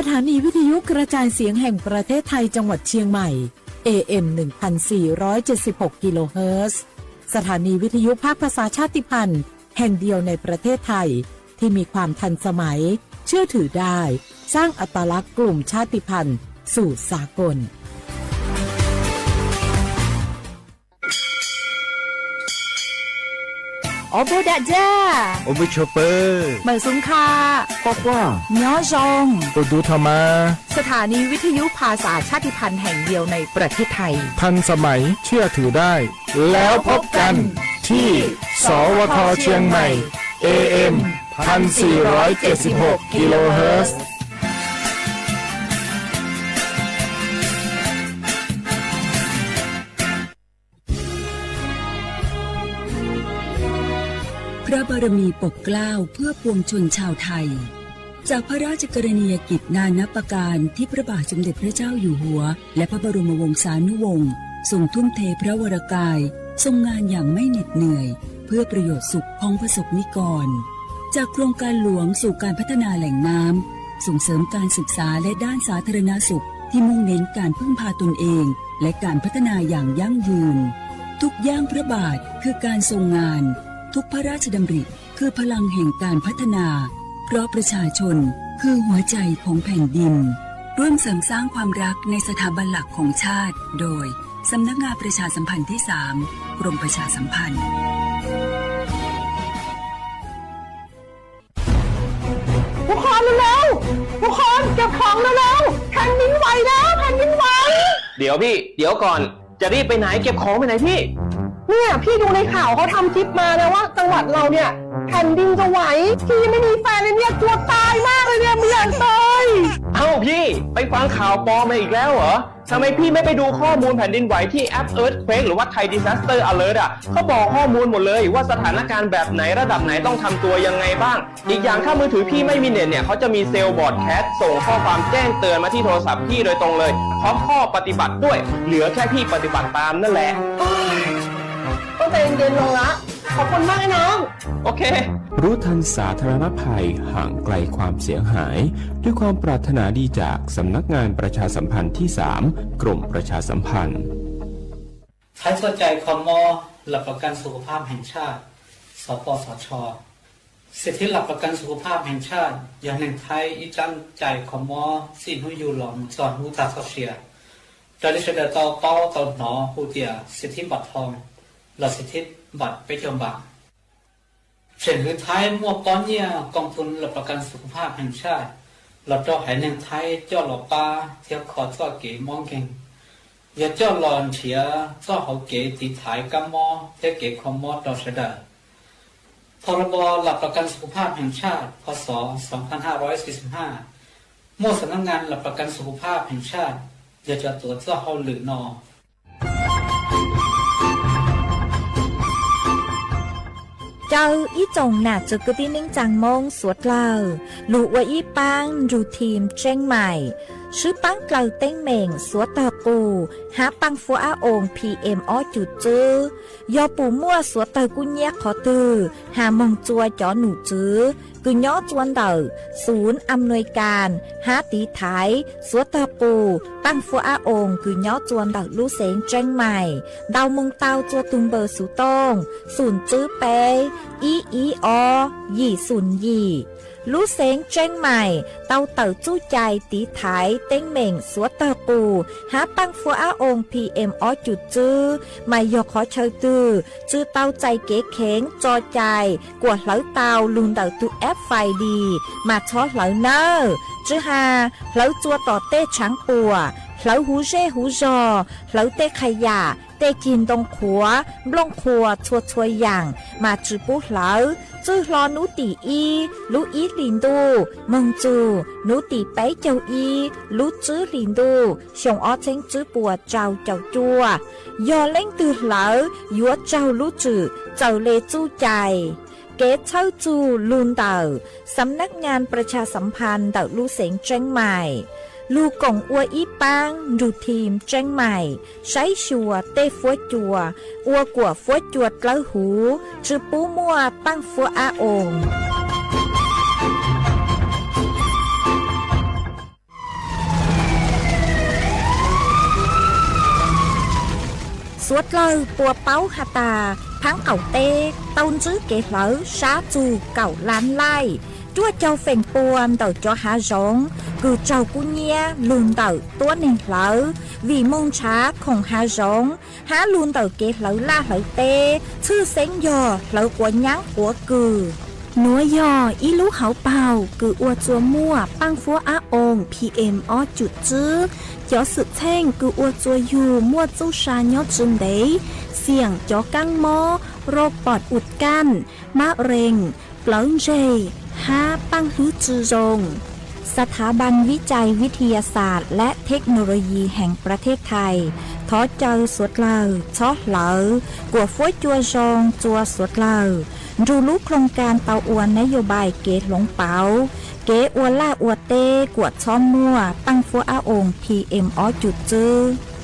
สถานีวิทยุกระจายเสียงแห่งประเทศไทยจังหวัดเชียงใหม่ AM 1476 กิโลเฮิรตซ์สถานีวิทยุภาคภาษาชาติพันธุ์แห่งเดียวในประเทศไทยที่มีความทันสมัยเชื่อถือได้สร้างอัตลักษณ์กลุ่มชาติพันธุ์สู่สากลโอโบดาจ้าโอเบชเปอร์เหมยสุงคาบอกว่าย้อจงตัวดูธรรมาสถานีวิทยุภาษาชาติพันธุ์แห่งเดียวในประเทศไทยทันสมัยเชื่อถือได้แล้วพบกันที่สวทเชียงใหม่ AM 1476 กิโลเฮิรตซ์พระบารมีปกเกล้าเพื่อปวงชนชาวไทยจากพระราชกรณียกิจนานับประการที่พระบาทสมเด็จพระเจ้าอยู่หัวและพระบรมวงศานุวงศ์ทรงทุ่มเทพระวรกายทรงงานอย่างไม่เหน็ดเหนื่อยเพื่อประโยชน์สุขของประสบนิกรจากโครงการหลวงสู่การพัฒนาแหล่งน้ำส่งเสริมการศึกษาและด้านสาธารณสุขที่มุ่งเน้นการพึ่งพาตนเองและการพัฒนาอย่างยั่งยืนทุกย่างพระบาทคือการทรงงานทุกพระราชดำริคือพลังแห่งการพัฒนาเพราะประชาชนคือหัวใจของแผ่นดินร่วมเสริมสร้างความรักในสถาบันหลักของชาติโดยสำนักงานประชาสัมพันธ์ที่ 3 กรมประชาสัมพันธ์ทุกคนเร็วๆทุกคนเก็บของเร็วๆแผ่นดินไหวแล้วแผ่นดินไหวเดี๋ยวพี่เดี๋ยวก่อนจะรีบไปไหนเก็บของไปไหนพี่เนี่ยพี่ดูในข่าวเขาทำคลิปมาแล้วว่าจังหวัดเราเนี่ยแผ่นดินจะไหวพี่ไม่มีแฟนเลยเนี่ยกลัวตายมากเลยเนี่ยไม่อยากตายเอ้าพี่ไปฟังข่าวปลอมมาอีกแล้วเหรอทำไมพี่ไม่ไปดูข้อมูลแผ่นดินไหวที่แอป Earthquake หรือว่า Thai Disaster Alert อ่ะเขาบอกข้อมูลหมดเลยว่าสถานการณ์แบบไหนระดับไหนต้องทำตัวยังไงบ้างอีกอย่างถ้ามือถือพี่ไม่มีเน็ตเนี่ยเขาจะมีเซลล์บอร์ดแคสส่งข้อความแจ้งเตือนมาที่โทรศัพท์พี่โดยตรงเลยพร้อมข้อปฏิบัติด้วยเหลือแค่พี่ปฏิบัติตามนั่นแหละก็ใจเย็นๆลงละขอบคุณมากน้องโอเครู้ทันสาธารณภัยห่างไกลความเสียหายด้วยความปรารถนาดีจากสำนักงานประชาสัมพันธ์ที่ 3 กรมประชาสัมพันธ์ไทยเข้าใจคมหลักประกันสุขภาพแห่งชาติสปสช.สิทธิหลักประกันสุขภาพแห่งชาติอย่างหนึ่งไทยอีจังใจคมสิ่งที่อยู่หลอมสอนหูตาเสียจะได้เสด็จต่อเป้าต่อหนอหูเตียสิทธิบัตรทองหลักสิทธิบัตรไปเที่ยวบางเช่นคือไทยมั่วป้อนเนี่ยกองทุนหลักประกันสุขภาพแห่งชาติเราเจ้าหายหนึ่งไทยเจ้าหล่อปลาเที่ยวขอเจ้าเก๋มองเก่งอย่าเจ้าหลอนเฉียเจ้าเขาเก๋ตีถ่ายกัมมอเที่ยวเก๋คอมมอต่อเสด็จพรบหลักประกันสุขภาพแห่งชาติพศ2545มั่วสำนักงานหลักประกันสุขภาพแห่งชาติอย่าจะตรวจเจ้าเขาหรือนอเจ้าอีจงหนักจะกระดิ่งจังมงสวดเล่าลูว่าอีปังรูทีมเจ้งใหม่ชื่อปังเกลาเต้งเหม่งสวดตากูหาปังฟัวอาองPM อ้อจุดจื้อยอปูมั่วสวดตากุญแยกขอตือหามงจัวจ่อหนูจื้อกุญย้อจวนเดอศูนย์อำนวยการหาตีไทยสวดตาปูปังฟัวอาองกุญย้อจวนเดอลู่เสงเจ้งใหม่ดาวมงเตาจัวตุงเบอร์สูตงศูนย์จื้อเปอีอยี่ศูนย์ยี่ลู่เสงเจ้งใหม่เตาเต๋อจู้ใจตีไถเต้งเหม่งสวดตาปูหาปังฟัวอาองPM อ้อจุดจื้อไม่ยอขอเชยตือจื้อเตาใจเก๋เข็งจอใจกวดเหลาเตาลุนเต๋อตุแอปไฟดีมาช้อเหลาเนอจื้อหาเหลาจัวต่อเต้ช้างปัวเหลาหูเร่หูจอเหลาเต้ขยะเต้กินตรงขัวบลงขัวชัวชัวอย่างมาจื้อปูเหลาจื้อรอนูตีอีลูอีลินดูมงจูนูตีไปเจ้าอีลูจื้อลินดูชงอ้อเช้งจื้อปัวเจ้าจัวยอเล่งตือเหลายัวเจ้าลูจื้อเจ้าเลจู้ใจเกตเช่าจูลุนเต่าสำนักงานประชาสัมพันธ์เต่าลู่เสงเจ้งใหม่ลูกงอัวอีปังดูทีมเจ้งใหม่ใช้ชัวเต้ฟัวจัวอัวกัวฟัวจวดเล้าหูจือปูมัวปังฟัวอาอง suốt lời bùa báo hà tà phán cầu tê tông chứ kế lỡ xá chù cầu lan lai chúa châu phèn buồn tàu cho hạ rộng cứ trâu cú nhia luôn tàu tua nên lỡ vì mong trả không hạ rộng há luôn tàu kế lỡ la lỡ tê chứ xén giò lỡ của nhắn của cừ núa yò ý lú hảo bào cứ ua chua mua băng phố á ồn PM ó chuột chứ chó sự thanh cứ ua chua yu mua chú sa nhó chừng đấy xiềng chó căng mó rô bọt ụt can má rình lớn dày há băng hứ chư rồng สถาบันวิจัยวิทยาศาสตร์และเทคโนโลยีแห่งประเทศไทยทอเจอสวดเลอชอเหลอกัวฟ้วยจัวจงจัวสวดเลอรูรู้โครงการเตาอวนนโยบายเกตหลงเปาเกอวนล่าอวดเต้กวดช้อมมั่วปังฟัวอาอง PM อจุดจื้อ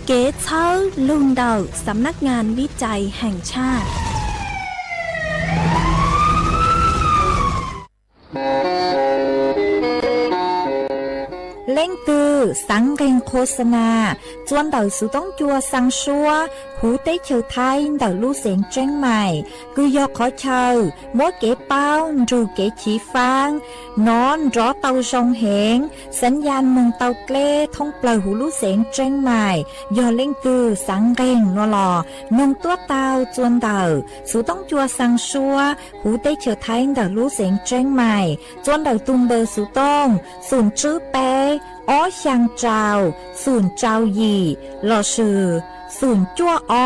เก๋เช้าลุงเดาสำนักงานวิจัยแห่งชาติ เล่งตือสังเรงโฆษณาจวนเต่าสุต้องจัวสังชัวหูเต้เชอไทยเต่าลู่เสียงเจ้งใหม่คือยอขอเชอมัวเก๋เป้ารูเก๋ฉีฟางนอนรอเต่าทรงเหงสัญญาณเมืองเต่าเกล้ท่องเปล่าหูลู่เสียงเจ้งใหม่ยอเล่งตือสังเรงนัวหล่อนงตัวเต่าจวนเต่าสุต้องจัวสังชัวหูเต้เชอไทยเต่าลู่เสียงเจ้งใหม่จวนเต่าตุงเบอร์สุต้องสูนชื่อเป้อ้อช่างเจ้าศูนย์เจ้าหยี่หล่อชื่อศูนย์จั่วอ้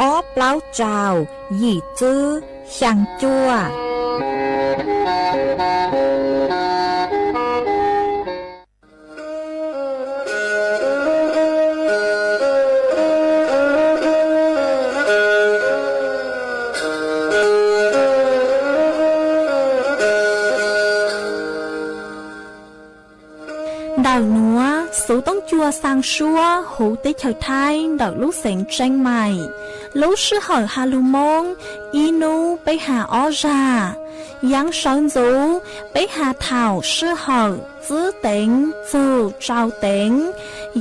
อเปล่าเจ้าหยี่จื้อช่างจั่วđào núa số tông chua sang xua hú tế trời thái đào lúc sánh tranh mày lúc sư hỏi hà lù mông inu bấy hà ó ra yang sơn dũ bấy hà thảo sư hỏi giữ tính dù trao tính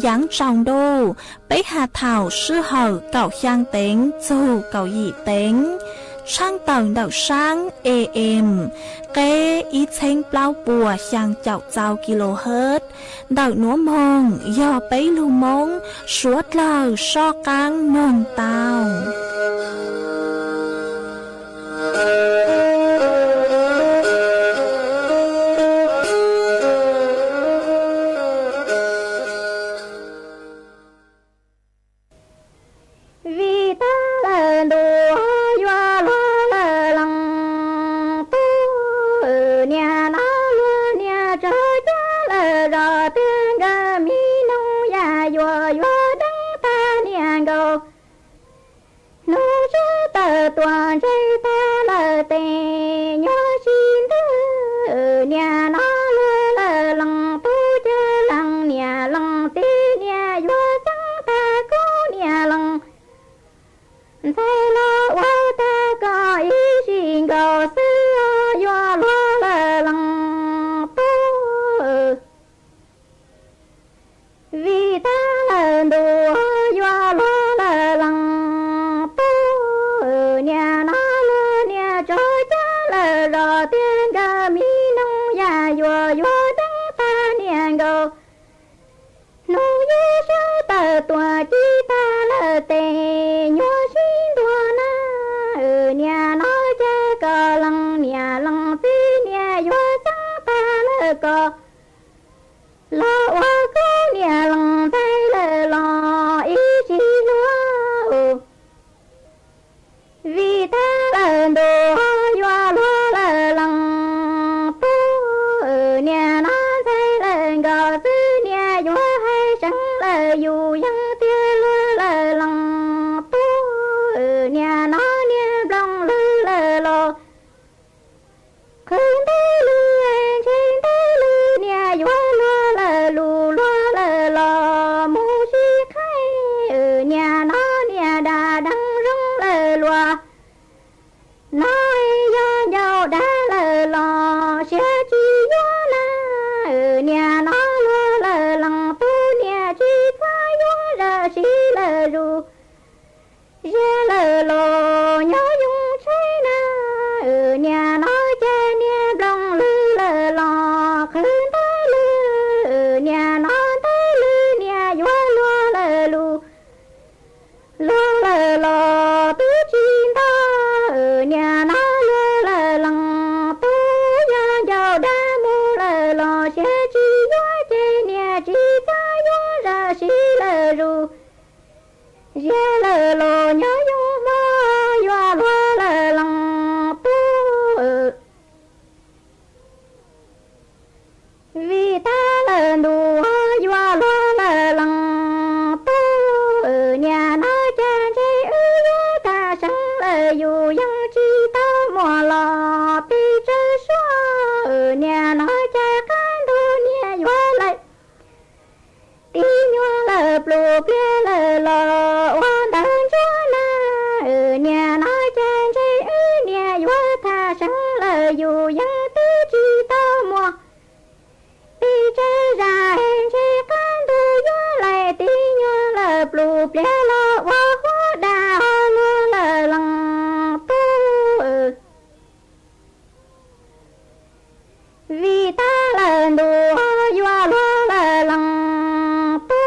yang trọng đô bấy hà thảo sư hỏi cậu giang tính dù cậu dị tính sang tầng đảo sáng AM kế ý chênh bao bùa sang chậu chào kHz đảo núa mông do bấy lưu mông suốt lờ so căng nông tàu vì ta là đồ doa lo là lăng tu nhà nó nhà cho cha là rõ tiếng gà mi nông ya doa doa đắng ta nhà gầu nó cho ta toàn chơi ta là tè nhớ xin thứ nhà nó là lăng tu chơi lăng nhà lăng tê nhà doa trắng ta có nhà lăng thay lo qua ta có ý xin cầu xưa do lo là lăng tu vì ta là đồ do lo là lăng tu nhà nó nhà cho cha là rõ tiếng gà mi nông ya do đắng ta nhà gầu nông như ta tòa chi ta là tè nhua xin đùa na lô nhớ dung trái na nhà nói cha nhà đông lư lờ lò khứ tới lư nhà nói tới lư nhà vua lúa lờ lù lúa lờ lò tứ chín ta nhà nói lúa lờ lằng tu nhà giàu đa mu lờ lò xe chi vua chê nhà chi ta vua ra xí lờ rù yeah lờ lò nhớ dung mơ doa lúa lờ lằng tu vì ta lờ đùa doa lúa lờ lằng tu nhà nói cha chê ư ta sáng lờ dù dân chi ta mùa lò pi chơ xóa nhà nói cha can tu nhà doa lại tí nhua lờ plù pia lờ lò oan đơn chúa na nhà nói cha chê ư nhà doa ta sáng lờ dù dân tí chi ta mùa pi chơ ra hèn chê can tu doa lại tí nhua lờ plù pia lò hoa hoa đà hoa lúa lờ lằng tu vì ta lần đùa doa lúa lờ lằng tu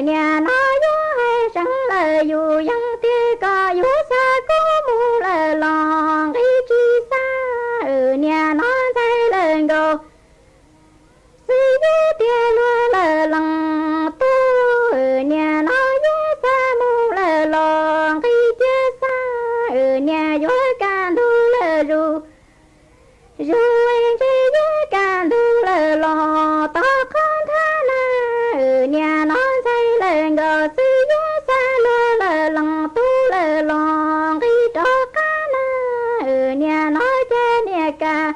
nhà nói doa hay sáng lờ dù dân tia có doa xa có mu lờ lằng ý chi xa nhà nói thay lần đồ sư doa tia lúa lờ lằng tu nhà nói doa xa mu lờ lằng ý tia xa nhà doa can thu lờ rù dù anh chỉ nhớ càng thu lờ lò ta không tha na nhà nói say lên gò sư nhớ xa lờ lờ lằng tu lờ lò khi cho cá na nhà nói cha nhà ca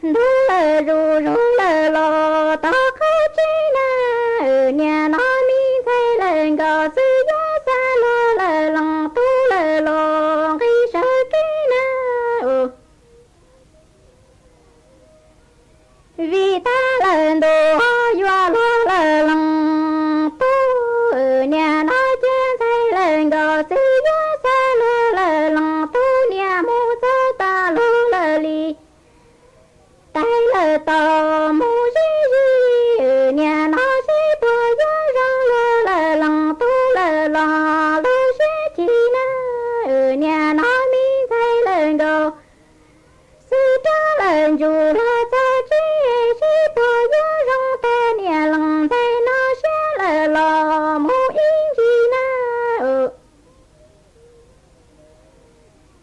thu lờ rù lờ lò ta không chi na nhà nói mi say lên gò sư nhớ xa lờ lờ lằng tu lờ lò khi sợ kí na vì ta lần đồ doa lúa lờ lằng tu nhà nói cha thay lần gò sư doa xa lúa lờ lằng tu nhà mu sa ta lúa lờ li tay lờ tò mu di nhà nói si bùa doa rong lúa lờ lằng tu lờ lò lúa si chi na nhà nói mi thay lần gò sư cha lần dù là sa chi chi bùa doa rong ta nhà lằng thay nó sẽ lờ lò mu yên chi na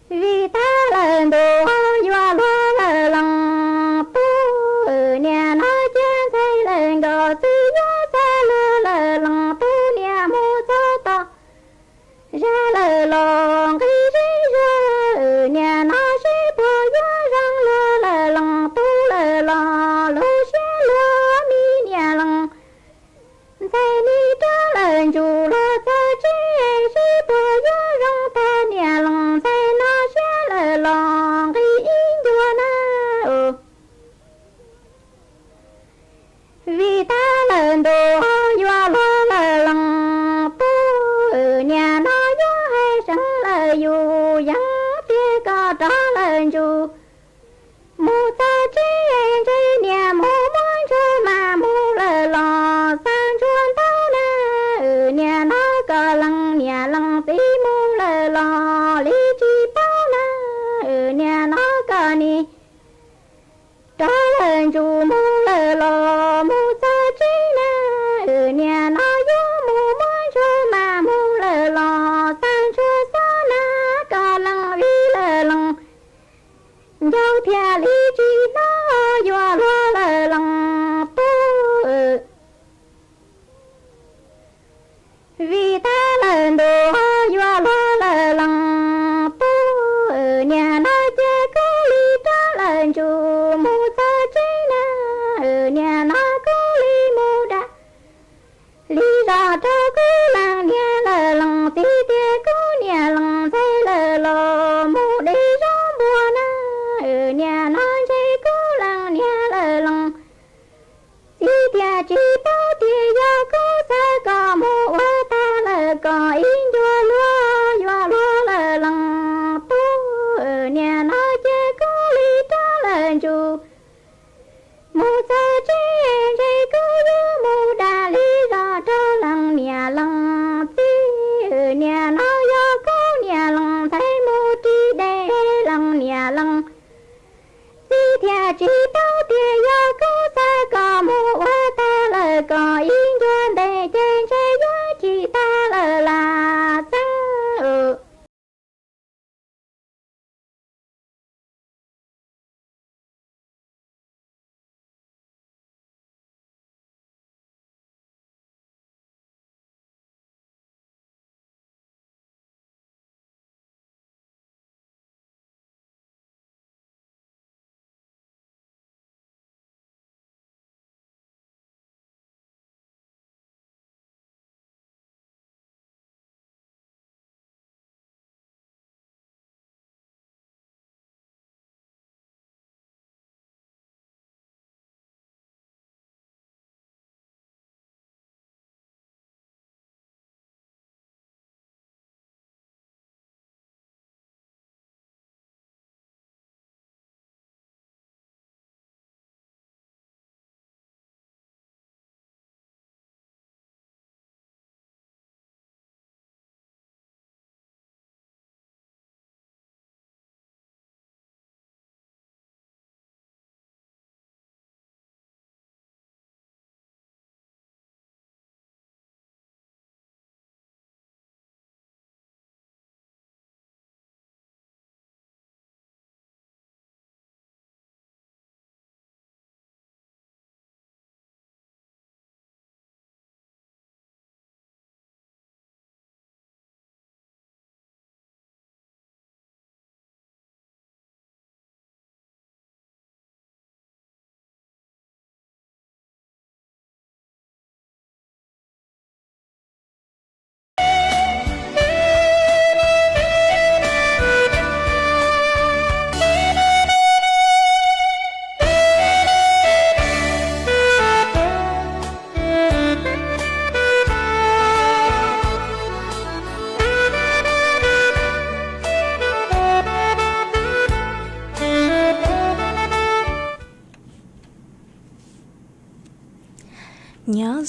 vì ta lần đồ doa lúa lờ lằng tu nhà nói cha thay lần gò sư doa xa lúa lờ lằng tu nhà mu sa ta ra lờ lò khi đi ra nhà nói si bùa doa rong lúa lờ lằng tu lờ lò lúa sẽ lúa mi nhà lằng thay ni ta lần dù là sa chi si bùa doa rong ta nhà lằng thay nó sẽ lờ lò khi yên doa na vì ta lần đồ doa lúa lờ lằng tu nhà nói doa hay sáng lờ dù dân tia có trả lần dù mu ta chi nhà mu muốn cho mà mu lờ lò sang chuan tao na nhà nó có lằng nhà lằng tí mu lờ lò lý chi bao na nhà nó có ni trả lần dù mu lờ lò mu ta chi na nhà nó vô mu muốn cho mà mu lờ lò sang chua sa na có lằng vi lờ lằng dâu thia lý chi nó doa lúa lờ lằng tu vì ta lần đồ doa lúa lờ lằng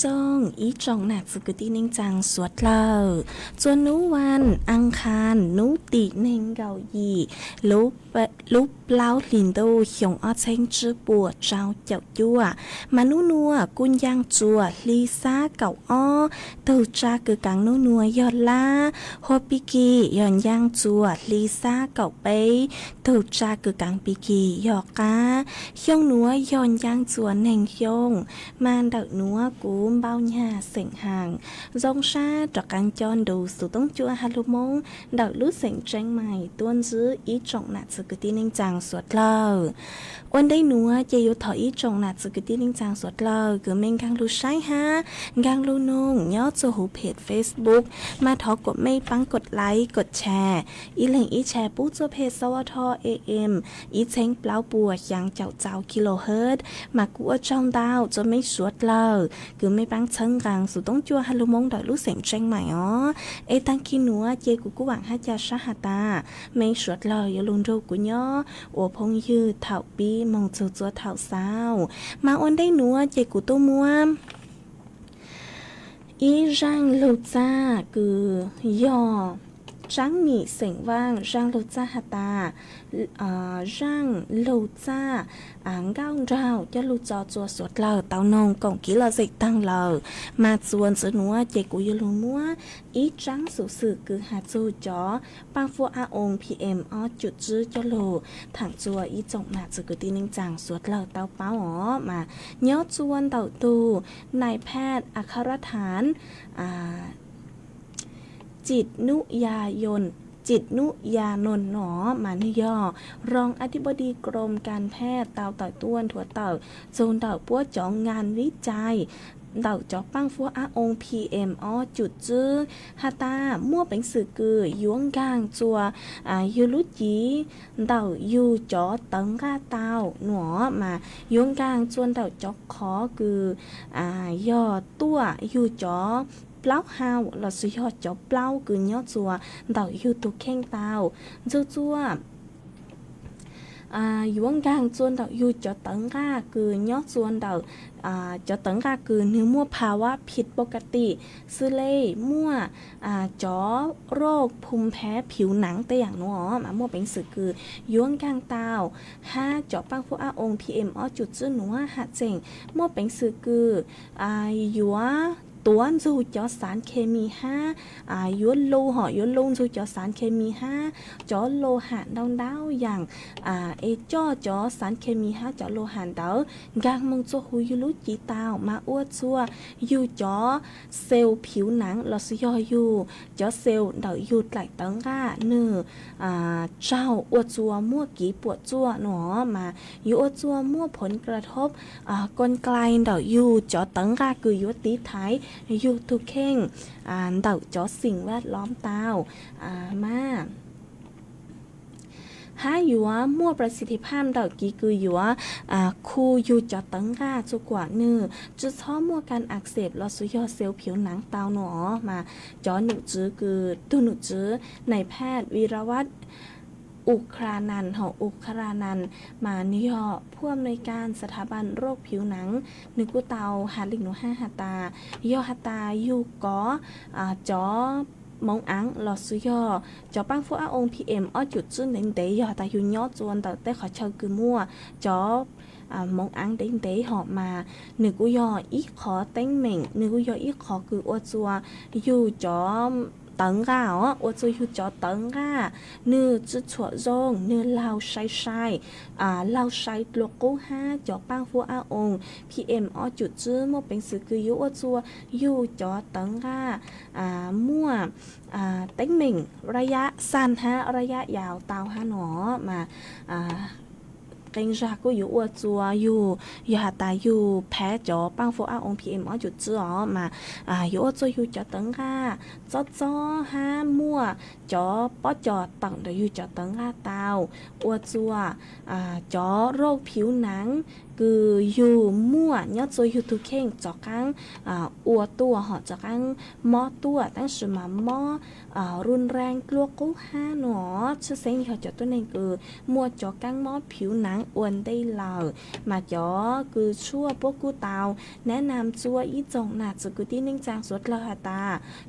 rong ý trọng nạc sự cứ tí ninh chàng suốt lờ chua núวันอังคารnú tị ninh gạo gì lúc lao liền đâu hiong ở trên chữ bùa trao chậu chua mà nú nua cun giang chùa ly xa cậu o từ cha cứ cắn nú nua giọt la hô pi kỳ giòn giang chùa ly xa cậu bấy từ cha cứ cắn pi kỳ giọt cá hiong núa giòn giang chùa nền hiong mang đậu núa cúm bao nhà sỉnh hàng rong xa trọ cắn chọn đủ số tông chua halumong đậu lút sỉnh tranh mày tuôn giữ ý trọng nạt sự cứ tin ninh chàng suốt lờวันได้นัวเจยุถอยจงนัดสกิตี้ลิงจางสวดเลยคือเมงกังลูใช้ฮะกังลูนงย่อจะหูเพจ Facebook มาถอกดไม่ปังกดไลค์กดแชร์อีเหล่งอีแชร์ปุ๊บจะเพจสวท AM อีเช้งเปล่าปัวยังเจ้ากิโลเฮิรตซ์มากูจ้องดาวจะไม่สวดเลยคือไม่ปังเชิงกังสุต้องจัวฮัลโหลมงดอยลูกเสียงเจงใหม่อ๋อตั้งกินนัวเจกูหวังฮัจจาชาฮาตาไม่สวดเลยอย่าลุนรูกูย่ออัวพงยืดเถาปีมองจัวเท่าสาวมาอ้นได้หนัวเจกูตัวมัวอีร่างลูจ้าคือย่อจังมีเสียงว่างร่างลูจ้าฮัตตาร่างลูจ้าก้าวเราจะลูจอจัวสวดเราเต้านงกงกี้เราสิตั้งเรามาชวนสนัวเจกูยลูมัวอีจังสุสื่อคือหาจูจอปังฟัวอาองพีเอ็มจุดจื้อจะโลถังจัวอีจงหนาจะกูตีนิงจังสวดเราเต้าเป้ามาเนื้อชวนเต้าตูนายแพทย์อัครฐานจิตนุยานนท์หนอมานิยอรองอธิบดีกรมการแพทย์เต่าต่อยต้วนถั่วเต่าโซนเต่าปัวจ่องงานวิจัยเต่าจ่อปังฟัวอาองพีเอ็มจุดจื้อฮาตามั่วเป็นสื่อกือยวงกางจัวยูรุจีเต่ายูจ่อตังกาเต่าหนอมายวงกางจวนเต่าจ่อขอคือย่อตัวยูจ่อเปล่าฮาวเราสุยอดจ่อเปล่าคือยอดจัวเต่ายูตุเข่งเต่าจัวยวงกางจวนเต่ายูจ่อตังกาคือยอดจวนเต่าจ่อตังกาคือเนื้อมั่วภาวะผิดปกติซื้อเล่มั่วจ่อโรคภูมิแพ้ผิวหนังแต่อย่างน้อมามั่วเป็นสื่อคือยวงกางเตาจ่อปังพวกองพีเอ็มจุดจื้อหนัวหาเจ๋งมั่วเป็นสื่อคือยัวตัวจูจ่อสารเคมียัวโลยัวลงจูจ่อสารเคมีจ่อโลหะดาวอย่างจ่อสารเคมีจ่อโลหะดาวกางมงจ่อหูยูรุจีตาวมาอ้วจัวยูจ่อเซลล์ผิวหนังเราสยอยูจ่อเซลล์เดายูไหลตังก้าเนื้อเจ้าอ้วจัวมั่วกีปวดจัวหนอมายูอ้วจัวมั่วผลกระทบกลไกเดายูจ่อตังก้าคือยูตีท้ายยูทุกเข่งเดาจ่อสิ่งแวดล้อมเตามาหาอยู่ว่ามั่วประสิทธิภาพดอกกีคืออยู่ว่าคูอยู่จอตังกาจุกว่าเนื้อจุดท้อมั่วการอักเสบลอสุยอเซลล์ผิวหนังเตาหนอมาจอหนุจื้อคือตุหนุจื้อในแพทย์วีรวัฒน์อุครานันท์อุครานันท์มานิยอผู้อำนวยการสถาบันโรคผิวหนังนึกุเตาหาลิกหนู5ฮาตายอฮาตายูกอจอมองอังหลอดสุยอจอปังฟัวองพีเอ็มจุดจื้อเน้นเตยอแต่ยูยอจวนแต่ขอเชิญคือมั่วจอมองอังเด้งเตยหอบมาหนึ่งกุยออีขอเต้งเหม่งหนึ่งกุยออีขอคืออวจัวยูจอตังกาว่าจะอยู่จอตังกาเนื้อจุดถั่วโจงเนื้อเหล้าใช้เหล้าใช้โลโก้จอปังฟัวองพีเอ็มจุดจื้อมั่วเป็นสื่อคือยูว่าจัวยูจอตังกามั่วเต้งเหม่งระยะสั้นระยะยาวเตาหนอมาเก่งจากก็อยู่อวดจัวอยู่หาตาอยู่แพ้จอปังฟัวองพีเอ็มจุดจื้อมาอยู่อวดจัวอยู่จอตังกาจ้อมั่วจอป้อจอตังเดี๋ยวอยู่จอตังกาเตาอวดจัวจอโรคผิวหนัง คืออยู่มั่วยอดตัวอยู่ทุกเข่งจอกังอัวตัวหอจอกังมอตัวตั้งสมามอรุนแรงกลัวกู้ห้าหนอชื่อเสียงเขาจอตัวนี้คือมัวจอกังมอผิวหนังอ้วนได้เหล่ามาจอคือชั่วพวกกูเตาแนะนำจัวอีจงหนาจุกุที่นิ่งจางสวดเลหตา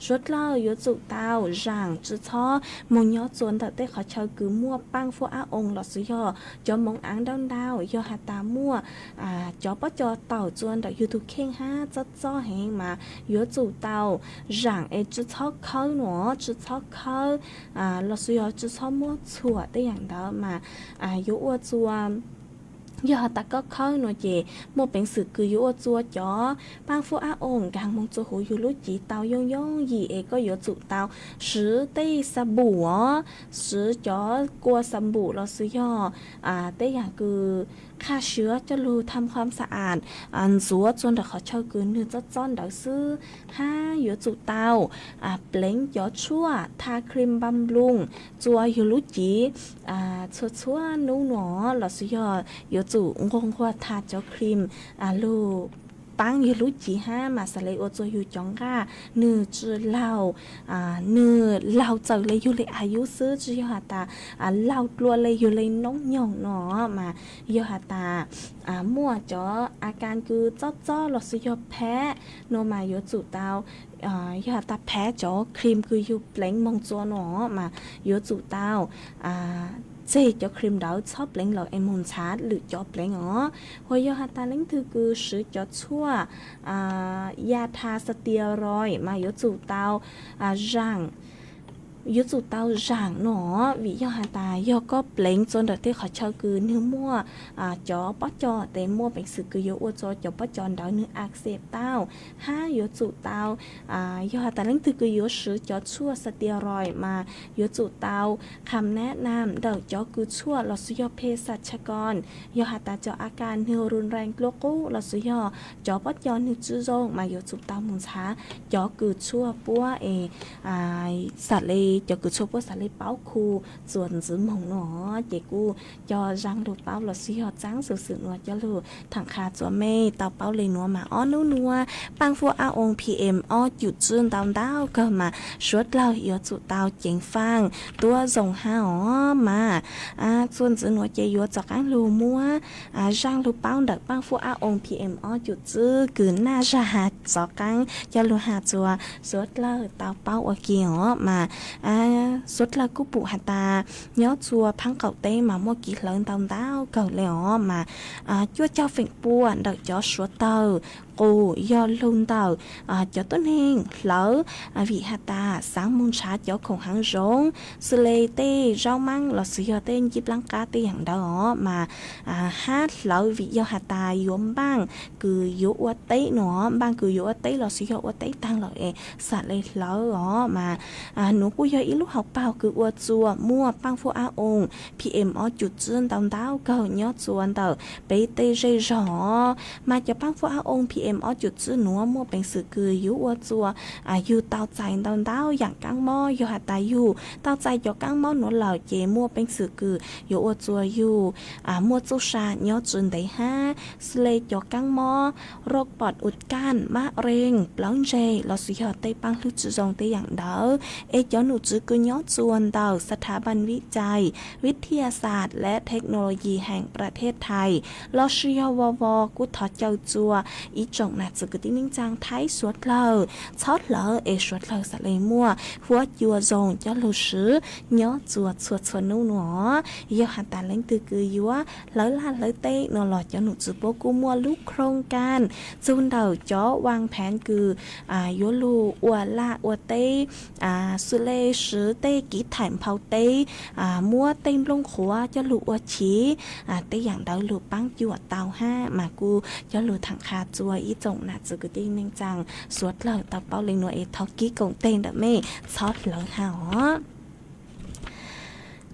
สวดเลอยู่จุเตาร่างจุท้อมงยอจวนแต่ได้เขาเชาคือมัวปังฟัวอาองหลอดสุยอจอมงอังดาวดาวยอหตามัวจอปจอเต่าจวนแต่ยูทูบเข่งห้าจะจ้อแหงมาอยู่จุเตาร่างจุท้อเขาหนอจุท้อเขาหลอดสุยอจุท้อมัวชั่วได้อย่างเดิมมาอยู่อัวจวนยอตาก็เข้าหน่วยเจมัวเป็นสื่อคืออยู่จัวจ๋อปางฟัวอาองกลางมงจูหูอยู่ลุจีเตายงยีเอก็อยู่จุเตาซื้อได้สบู่ซื้อจ๋อกลัวสบู่เราซื้อยอได้อย่างคือฆ่าเชื้อจะรู้ทำความสะอาดอันสัวจนเด็กเขาเช่ากืนเนื้อจะจ้อนเด็กซื้ออยู่จุเตาเปล่งจ๋อชั่วทาครีมบำรุงจัวอยู่ลุจีชั่วนู้หนอเราซื้อยอยู่จุงงว่าทาเจ้าครีมลูปังอยู่รู้จีห้ามาสเลยโอโจอยู่จองก้าเนื้อจืดเหล่าเนื้อเหล่าเจอเลยอยู่เลยอายุซื้อจียอหาตาเหล่ากลัวเลยอยู่เลยน้องหย่องหนอมายอหาตามั่วจ๋ออาการคือจ้อหลอดสยบแพ้โนมาอยู่จุเตายอหาตาแพ้จ๋อครีมคืออยู่เปล่งมองจัวหนอมาอยู่จุเตาเจ๊cho cream đảo chóp lên lọ em môn chát lựa chóp lên ó hồi giờ hạt ta lên thư cứ sử cho chua ya tha steroid mà yếu chủ tao rằng yếu chủ tao rằng nó vì do hạt ta do có lên cho đợt thế họ cho cứ nếu mua cho bắt cho để mua bệnh sự cứ yếu cho bắt cho đảo nữa accept tao ha yếu chủ tao do hạt ta lên thư cứ yếu sử cho chua steroid mà yếu chủ tao คำแนะนำเดาจอคือชั่วเราสุยอเภสัชกรยอหาตาจออาการเฮรุนแรงโลกู้เราสุยอจอปัจจอนึกจื้อโจงมาอยู่จุดตามุงช้าจอคือชั่วปัวสัตว์เลยจอคือชั่วปัวสัตว์เลยเป้าคูส่วนจื้อมงหนอเจกูจอรังลูกเป้าเราสุยอจ้างสื่อนัวจอลูถังคาจัวเมย์เตาเป้าเลยนัวมาอ้อนัวปังฟัวอาองพีเอ็มอ้อหยุดจื้อดาวก็มาชวดเราอยู่จุดเตาเจียงฟังตัวส่งห้ามาส่วนจื้อหนัวเจยัวจากอังลูมัวร่างลูเป้าดักปังฟัวอาองพีเอ็มอ้อหยุดจื้อกืนหน้าจะหาจากอังจะลูหาจัวสวดเราเตาเป้าอเกียวมาสวดเรากุปุหตาย้อจัวพังเก่าเต้มามัวกี่เหลิงดาวเก่าแล้วมาจัวเจ้าฝิ่งปัวดักจอสวดเตากูยอลุนเต่าจอต้นเฮงเหลอวิหาตาสังมุนชาจอของหังจงสเลเต้เจ้ามั่งหลอดสีเต้นยิบลังกาเตียงดอมาฮัดเหลอวิยอหาตาย้มบ้างคือยุวัดเต้หนอบางคือยุวัดเต้หลอดสียอวัดเต้ตั้งหลอเอสัตว์เลยเหลอมาหนูกูยออีลูกหอกเปล่าคือวัวจัวมั่วปังฟัวอาองพีเอ็มจุดจื้นดาวดาวเก่ายอดจวนเต่าไปเต้เจจอมาจะปังฟัวอาองพีเอ็มจุดจื้อหนูมั่วเป็นสื่อคือยุวัวจัวอยู่เตาใจดาวอย่างกังหม้อยอหาตาอยู่เตาใจจอกังหม้อหนูเหล่าเจมั่วเป็นสื่อคือยุวัวจัวอยู่มั่วจุชายอดจืนได้ห้าสเลจอกังหม้อโรคปอดอุดกั้นมะเร็งปล้องเจเราสุยอดเตปังลุจื้อจงเตอย่างเดาจอหนูจื้อคือยอดจวนเดาสถาบันวิจัยวิทยาศาสตร์และเทคโนโลยีแห่งประเทศไทยเราสุยอวกุถอเจ้าจัวอีจงน่าจะกติ้งนิ่งจางไทยสวดเลอชอดเลอสวดเลอสเลยมั่วหัวยัวจงจะรู้ซื้อยอจัวสวดสวดนู้หนอยอหันตาเล่งตือคือยัวเลอลาเลอเต้นอหลอดจะหนุจือโปกูมัวลูกโครงการจูนเดาจ้อวางแผนคือยัวลูอัวลาอัวเต้สุเลซื้อเต้กีถ่ายเผาเต้มัวเต้นลงขัวจะลูอัวชีเต้อย่างเดาลูปังจัวเตาห้ามากูจะลูถังคาจัวอีจงน่าจะกติ้งนิ่งจังสวดเลอตาเป้าเลยนัวเอทอกี้กงเต้นแบบไม่ซอดเลอหา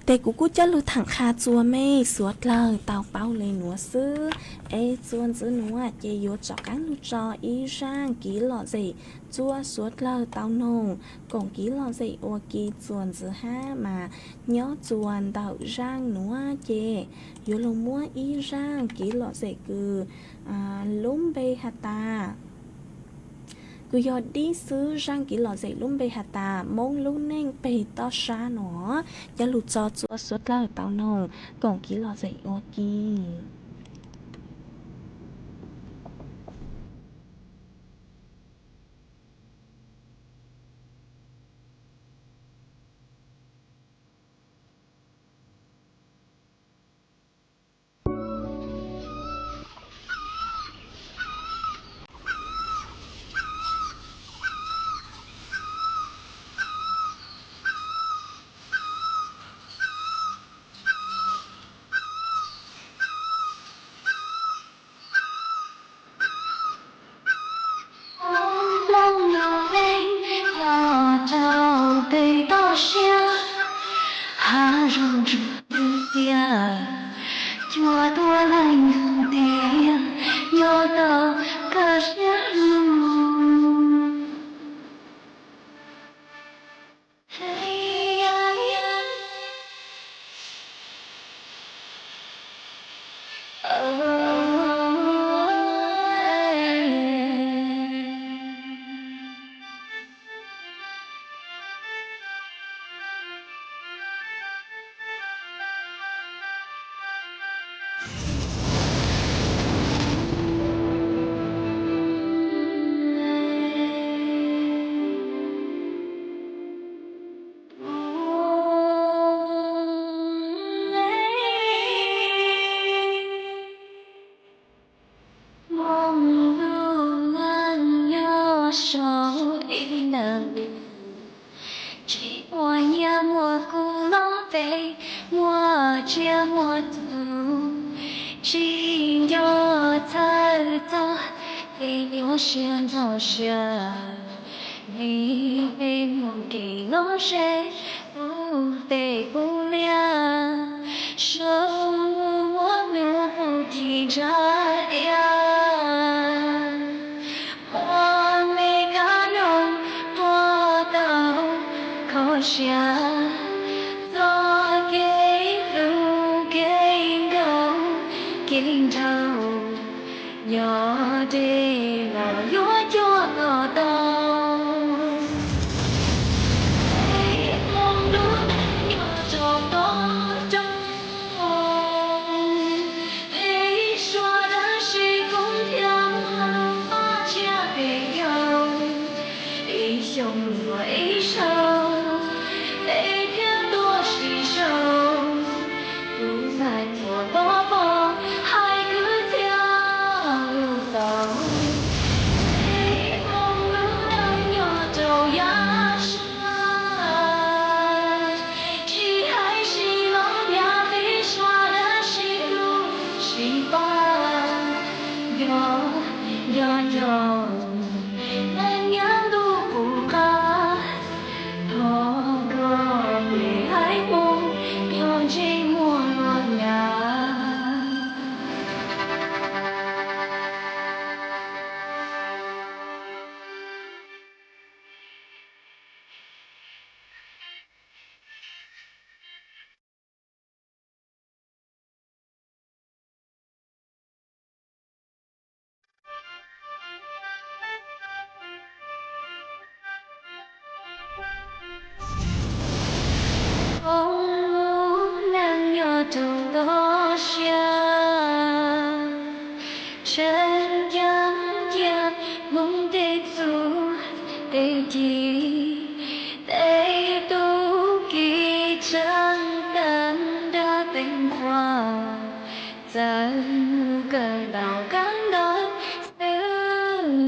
Tê cú cho lù thẳng kha chua mê suốt lời tàu bao lê núa sư. Ê chuôn giữ núa chê yếu cho cánh lù cho y rang ký lọ dậy chua suốt lời tàu nồng. Còn ký lọ dậy ô ký chuôn giữ ha mà nhó chuôn tàu rang núa chê. Yếu lù mua y rang ký lọ dậy cư lúm bê hà ta. Cứ giờ đi xứ răng kỹ lọ dậy lúm bê hà ta mong lú nênh bê to xa nó giá lụt cho chúa suốt là tao nồng còn kỹ lọ dậy ô kì Hãy subscribe cho kênh Ghiền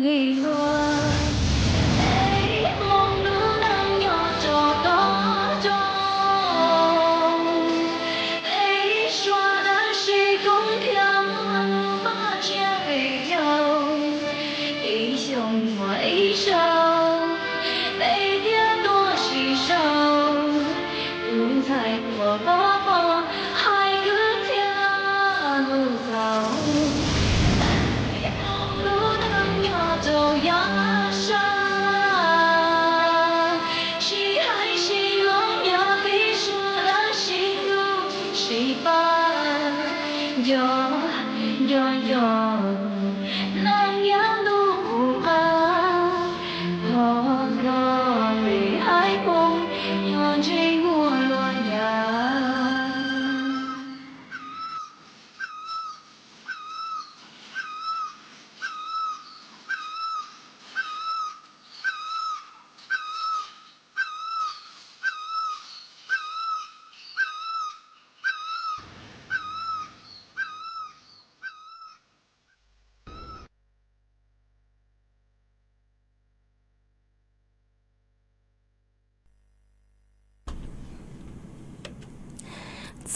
Mì Gõ để không bỏ lỡ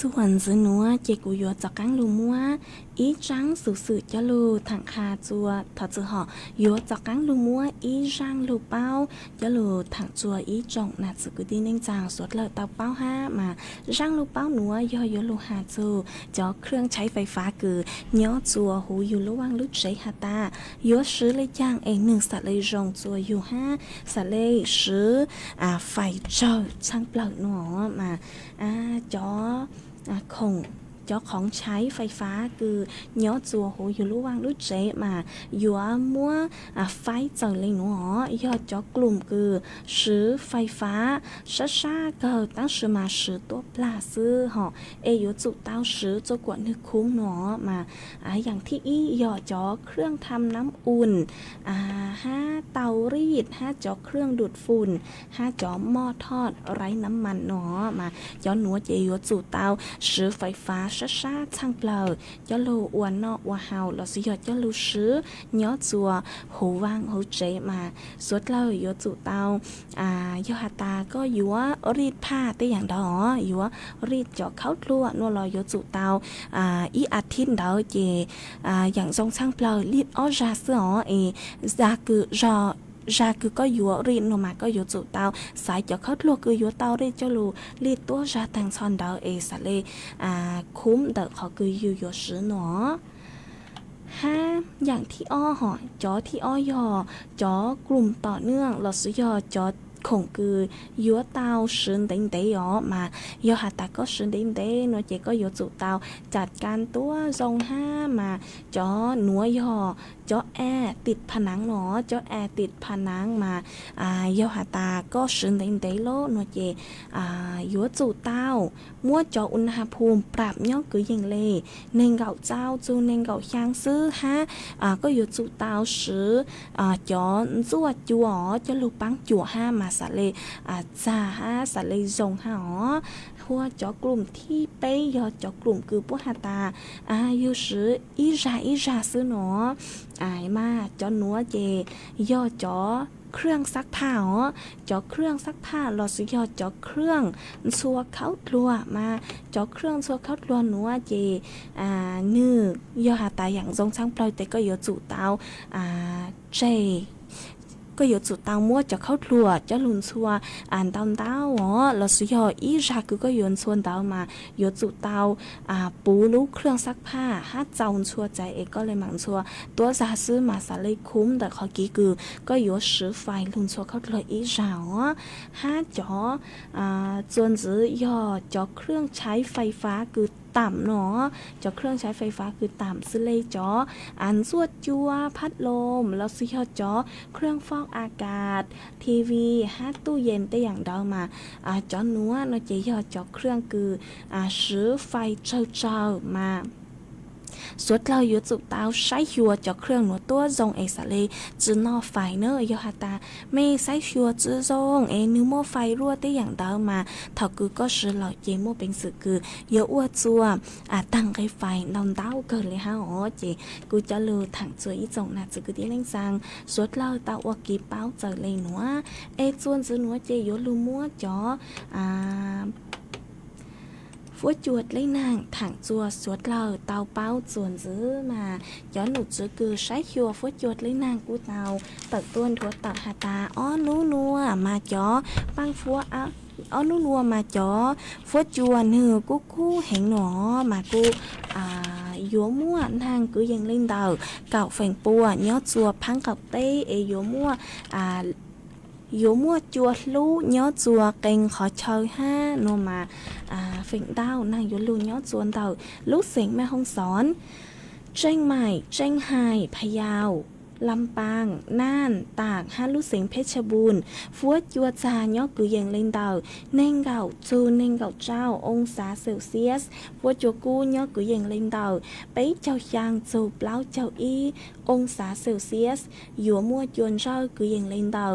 ส่วนซื้อนัวเจกูยัวจากกังลูมัวอีจังสื่อจะลูถังคาจัวถอดจือหอยัวจากกังลูมัวอีจังลูเป้าจะลูถังจัวอีจงนัดสึกุดีเน่งจางสวดเลยเตาเป้าห้ามาจังลูเป้าหนัวยอยลูหาจูจอเครื่องใช้ไฟฟ้าคือย้อจัวหูอยู่ระว่างลุดใช้ฮาตายัวซื้อเลยจ้างเองหนึ่งสัตว์เลยจงจัวอยู่ห้าสัตว์เลยซื้อไฟเจ้าช่างเปล่าหนอมาจอของจอของใช้ไฟฟ้าคือย้อจัวหูอยู่ระหว่างรุ่นเจมายัวมัวไฟเจอเลยหนูยอดจอกลุ่มคือซื้อไฟฟ้าช้าๆก็ตั้งซื้อมาซื้อตัวปลาซื้อหอยัวจุเต้าซื้อจกว่านึกคุ้มหนอมาอย่างที่ยอดจอเครื่องทำน้ำอุ่น5เตารีด5จอเครื่องดูดฝุ่น5จอหม้อทอดไร้น้ำมันหนอมาจอหนัวเจยัวจุเต้าซื้อไฟฟ้าช้าๆช่างเปล่าจะลูอวนนอกว่าเฮาเราสิยอดจะลูซื้อย้อจัวหูวางหูเจมาสวดเล่ายัวจุเตายอหาตาก็ยัวรีดผ้าแต่อย่างดอยัวรีดเจาะเข้าลัวนัวลอยยัวจุเตาอีอาทิตย์เดาเจอย่างทรงช่างเปล่ารีดอ้อจาเสือจาคือคือก็ยัวรีนลงมาก็ยัวจุเตาสายจะเข้าลัวคือยัวเตาได้เจ้าลูรีดตัวจาแต่งซอนเดาสะเลคุ้มเด็กเขาคือยัวซื้อหนออย่างที่อ้อหอจอที่อ้อยอจอกลุ่มต่อเนื่องเราซื้อยอจอคงคือยัวเตาซื้อเด้งเด้อมายอหาตาก็ซื้อเด้งเด้นัวเจก็ยัวจุเตาจัดการตัวทรงมาจอหนัวยอจอแอติดผนังหนอจอแอติดผนังมายอหาตาก็ซื้อเด้งเด้โลนัวเจยัวจุเตามั่วจออุณหภูมิปรับย่อคือยิงเลเน่งเก่าเจ้าจูเน่งเก่าช่างซื้อก็ยัวจุเตาซื้อจอจั่วจั่วจะลูปังจั่วมาสะเลจ่าสะเลจงหัวจอกลุ่มที่ไปยอจอกลุ่มคือพวกหาตาอยู่ซื้ออีราซื้อหนอมาจอหนัวเจยอจอเครื่องซักผ้าจอเครื่องซักผ้าเราซื้อยอจอเครื่องซัวเข้าลัวมาจอเครื่องซัวเข้าลัวหนัวเจนึกยอหาตาอย่างทรงช่างปล่อยแต่ก็ยอจุเตาเจก็อยู่จุดเตามั่วจะเข้าลัวจะหลุนชัวเตาเราซื้อยออีราคือก็โยนส่วนเตามาอยู่จุดเตาปูลูกเครื่องซักผ้าเจ้าชัวใจก็เลยหมั่นชัวตัวซาซื้อมาสาเลยคุ้มแต่เขากี้คือก็อยู่ซื้อไฟหลุนชัวเข้าลัวอีราจอจวนจื้อยอจอเครื่องใช้ไฟฟ้าคือต่ำเนาะจอเครื่องใช้ไฟฟ้าคือต่ำซื้อเลยจอสวดจัวพัดลมแล้วซื้อยอจอเครื่องฟอกอากาศทีวีตู้เย็นได้อย่างเดามาจอนัวเนาะเจยอจอเครื่องคือซื้อไฟเจ้ามาสวดเราอยู่จุดเตาใช้หัวจอเครื่องหนัวตัวทรงสะเลจืนอไฟเนอะยอหาตาไม่ใช้หัวจืทรงนิ้วโม่ไฟรั่วได้อย่างเดามาเท่าคือก็ซื้อเราเจโม่เป็นสื่อคือเยอะอ้วจัวตั้งไฟไฟนอนเต้าเกินเลยเจกูจะลือถังจัวอีจงน่ะจะคือที่เล่งซังสวดเราเตาอกีเป้าเจอเลยหนัวจวนจือหนัวเจยลูมัวจอฟัวจวดเลยนางถังจัวสวดเราเตาเป้าจวนซื้อมาย้อนหนุดซื้อคือใช้ชัวฟัวจวดเลยนางกูเตาตัดต้นถั่วตัดหาตานัวมาจ้อปังฟัวนัวมาจ้อฟัวจวดเนื้อกูเห็นหนอมากูยัวมั่วนางกูยังเล่นเดาเก่าแฝงปัวย้อจัวพังกับเต้ยัวมั่ว yếu mua chua lú nhớ chùa kênh khó chơi ha nó mà phỉnh đau nàng yếu lú nhớ chuồn tàu lúc xỉn mẹ không xón tranh mải tranh hàiพะเยาลำปางน่านตากฮาลุสิงห์เพชรบูรณ์ฟัวจัวจาย่อกือเยงเลนเตาเน่งเก่าจูเน่งเก่าเจ้าองศาเซลเซียสฟัวจัวกูย่อกือเยงเลนเตาไปเจ้าจางจูเปล่าเจ้าอีองศาเซลเซียสอยู่มัวจวนเจ้ากือเยงเลนเตา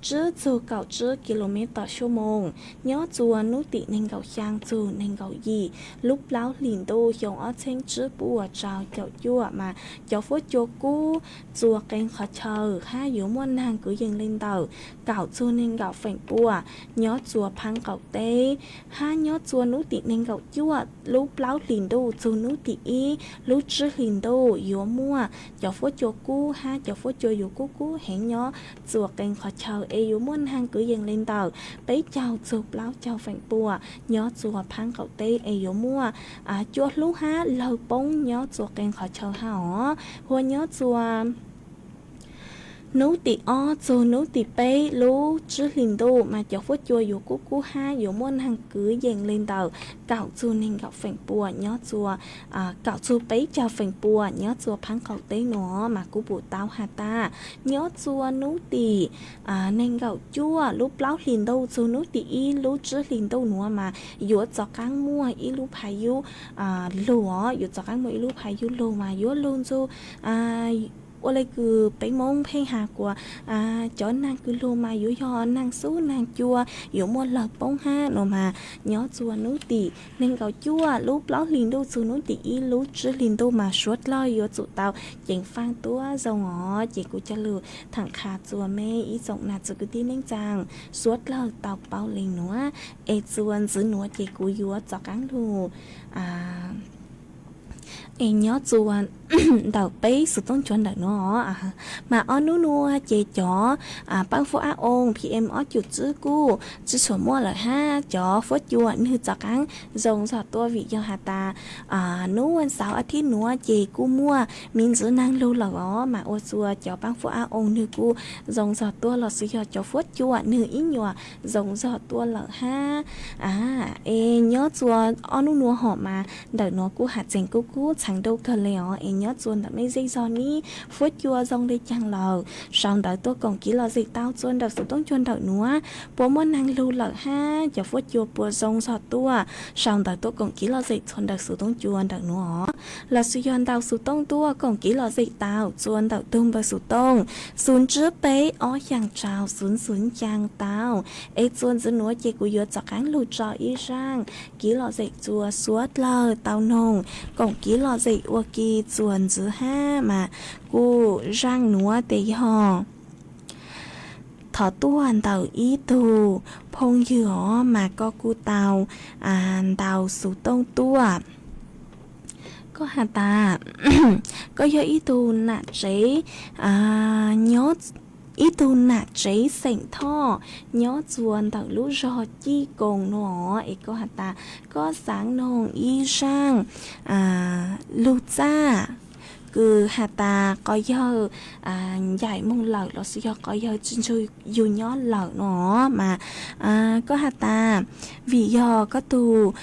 จื้อจูเก่าจื้อกิโลเมตรต่อชั่วโมงย่อจัวนุติเน่งเก่าจางจูเน่งเก่ายีลุกเปล่าหลินตูยงอ้อเชงจื้อปัวเจ้าเจ้ายั่วมาเจ้าฟัวจัวกูจัวเกงขอเชอห้าอยู่ม้วนนางกือยังเล่นเต่าเก่าจูเน่งเก่าแฝงปัวย้อจัวพังเก่าเต้ห้าย้อจัวนุติเน่งเก่ายั่วลูเปล่าหลินดูจูนุติอีลูจื้อหลินดูอยู่มัวเจ้าฟัวจัวกูห้าเจ้าฟัวจัวอยู่กูเห็นย้อจัวเกงขอเชอเออยู่ม้วนนางกือยังเล่นเต่าไปเจ้าจูเปล่าเจ้าแฝงปัวย้อจัวพังเก่าเต้เออยู่มัวจัวลูห้าเลาป้งย้อจัวเกงขอเชอห้าอ๋อหัวย้อจัวnấu tị o rồi nấu tị pe lú chứ liền đô mà cháu phốt chuaอยู่cú haอยู่ม้วนhàng cứ dành lên tàu cạo chua nên gạo phèn bùa nhớ chua cạo chua pe chào phèn bùa nhớ chua phăng cạo tế nó mà cú bù tao hà ta nhớ chua nấu tị nên gạo chua lú plau liền đô chua nấu tị y lú chứ liền đô nữa mà yếu cho căng mua y lú phải yếu lúa yếu cho căng mua y lú phải yếu lúa mà yếu luôn chuaว่าเลยคือไปมองเพลงหากว่าจอนนางคือโลมาอยู่ยอนางสู้นางจัวอยู่มวนหลับป้องห้าโนมาย้อจัวนุติเน่งเกาจัวลูปล้อลินดูจูนุติอีลูจื้อลินดูมาชวดลอยอยู่จุเตาเจ๋งฟังตัวเจ้าหงอเจ๋กูจะลือถังขาจัวแม่อีจงนาจุกตีเน่งจางชวดลอยเตาเปาลิงหนัวเอจวนจื้อหนัวเจ๋กูยัวจอกังดูเอ็งย้อจวนเดาไปสุดต้องชวนเดาเนาะมาอ้อนัวเจจ๋อปังฟัวองพีเอ็มอ้อจุดจื้อกู้จื้อสมมัวเลยฮะจ๋อฟัวจวนนี่จักกังจงสอดตัววิยอหาตานู้วันเสาร์อาทิตย์นัวเจกู้มัวมินจื้อนางลูหล่อมาอวจัวจ๋อปังฟัวองนี่กู้จงสอดตัวหล่อสิยอจ๋อฟัวจวนนี่อินยัวจงสอดตัวหล่อฮะเอ็งย้อจัวอ้อนัวหอมมาเดานัวกู้หาเจงกู้ฉันดูกันเลยเอ็งย้อchuồn đã mấy giây giò ní phút chua dòng đi chẳng lờ xong đợi tôi còn kỹ là gì tao chuồn đợt sự tốn chuồn đợi nữa bố muốn năng lưu lợ ha giờ phút chua bùa dòng sọt tua xong đợi tôi còn kỹ là gì chuồn đợt sự tốn chuồn đợi nữa là sự chuồn đợt sự tốn tua còn kỹ là gì tao chuồn đợt tung và sự tông xuống trước bé ó chẳng trào xuống chẳng tao ấy chuồn dưới núi chỉ của giờ chọc cán lù trò y sang kỹ là gì chua suốt lờ tao nồng còn kỹ là gì qua kỳ chuồn dưới ha mà cô răng núa tê hò thọ tuan tàu ý tù phong dừa mà có cô tàu tàu sủ tông tua có hà ta có do ý tù nạ chế nhớ ý tù nạ chế sảnh thọ nhớ chuồn tàu lũ rò chi cồn nó ấy có hà ta có sáng nồng y sang lưu cha cứ hà ta có giờ giải mong lợn nó sẽ có giờ chân chui dù nhó lợn nó mà có hà ta vì giờ có tù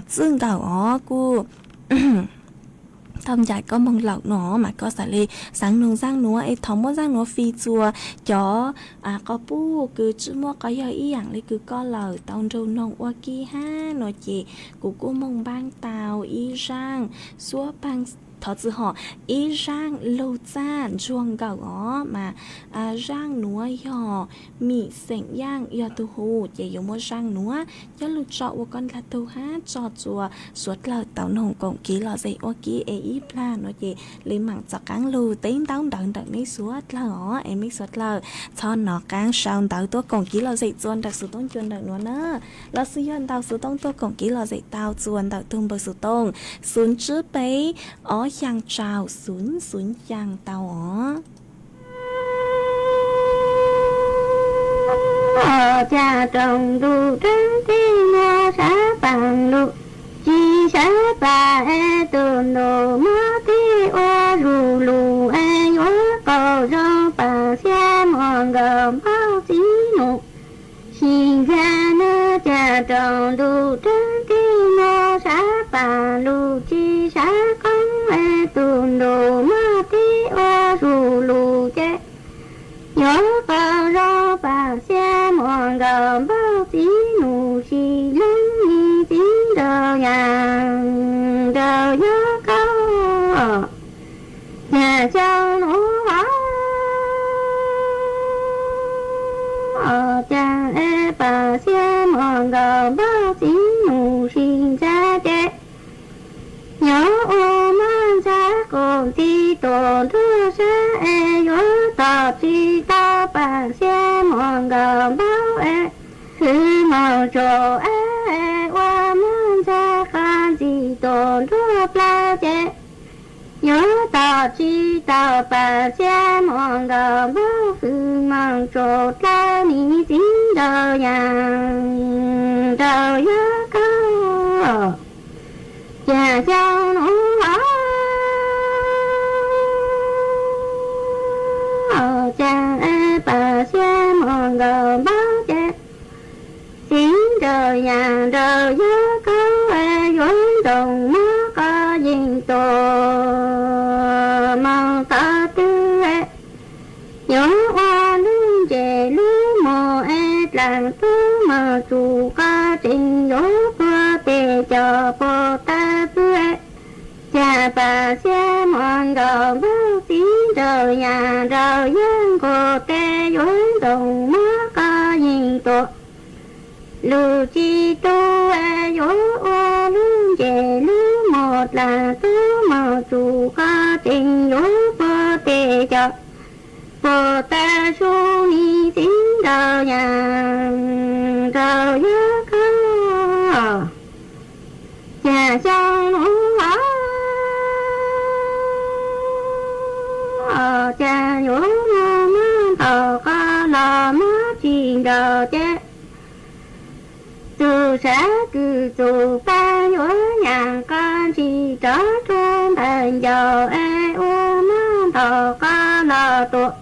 dương đầu ó cô thông giải có mong lợn nó mà có xả lì sáng nông giang nó ấy thống mua giang nó phi chùa chó có pu cứ chứ mua có giờ ý dạng lấy cứ có lợn tao trâu nông qua kia ha nó chỉ của cô mong bang tàu ý giang xua bang thọ chữ họ ý rang lâu cha chuông gạo ó mà rang núa yò mì sành yang yò tu hù chỉ dùng mua rang núa cho lụt trọ của con là tu hát trọ chùa suốt lời tàu nồng cộng ký lò dây ô ký e ý plan nó chỉ lấy mảng chọ cáng lù tính tao đặng mấy suốt lời ó em mấy suốt lời cho nó cáng sao tao tôi cộng ký lò dây chuồn đặc sự tông chuồn đặc nữa nữa là sử dụng tao sự tông tôi cộng ký lò dây tao chuồn đặc tung bờ sự tông xuống trước bấy ó yang trào xuống yang tàu ó cha trồng đủ trứng thiên nga sa bằng lục chi sa ba e tuần đồ mơ ti o rù lù e nhớ cầu rong bằng xe mòn gầm bao chí nụ tròn đủ trăng kinh ngô sa pa lu chi sa công tuần đồ ma ti o ru lu che nhớ bao rau bao xe mòn gờ bao tí nụ xì lưng ni tí đầu nhàng đầu nhớ câu nhà châu nụ hóa cha bao xe mòn gờ bao tí nụ xì ra che nhớ ô man sa cùng ti tồn thưa sa nhớ tao ti tao bàn xe mòn gờ bao hư màu trồ qua man sa khan ti tồn thưa pla che nhớ tao ti tao bàn xe mòn gờ bao hư màu trồ pla ni tiếng đầu nhàng đầu nhớ câu nhà châu nụ hóa cha bà xe mòn gờ báo che tiếng trời nhà đời nhớ câu dối đồng mơ có dình tổ mong ta tư nhớ hoa lưng về lú mồ làng tư mờ chủ ca trình dối qua tề cho bồ ta tư cha bà xe mòn gờ bao tiếng đời nhà đời dân cô tê dối đồng mơ có nhìn tổ lù chi tu dối hoa lưng về lú một là tư mờ chủ ca trình dối qua tề cho bồ ta su ni tiếng đời nhà đời nhớ câu nhà châu nụ hóa cha nhớ mơ tàu có lò mơ chuyện đầu che từ xã cứ từ ba nhớ nhà con chỉ trở trên thành giàu ô mơ tàu có lò tuột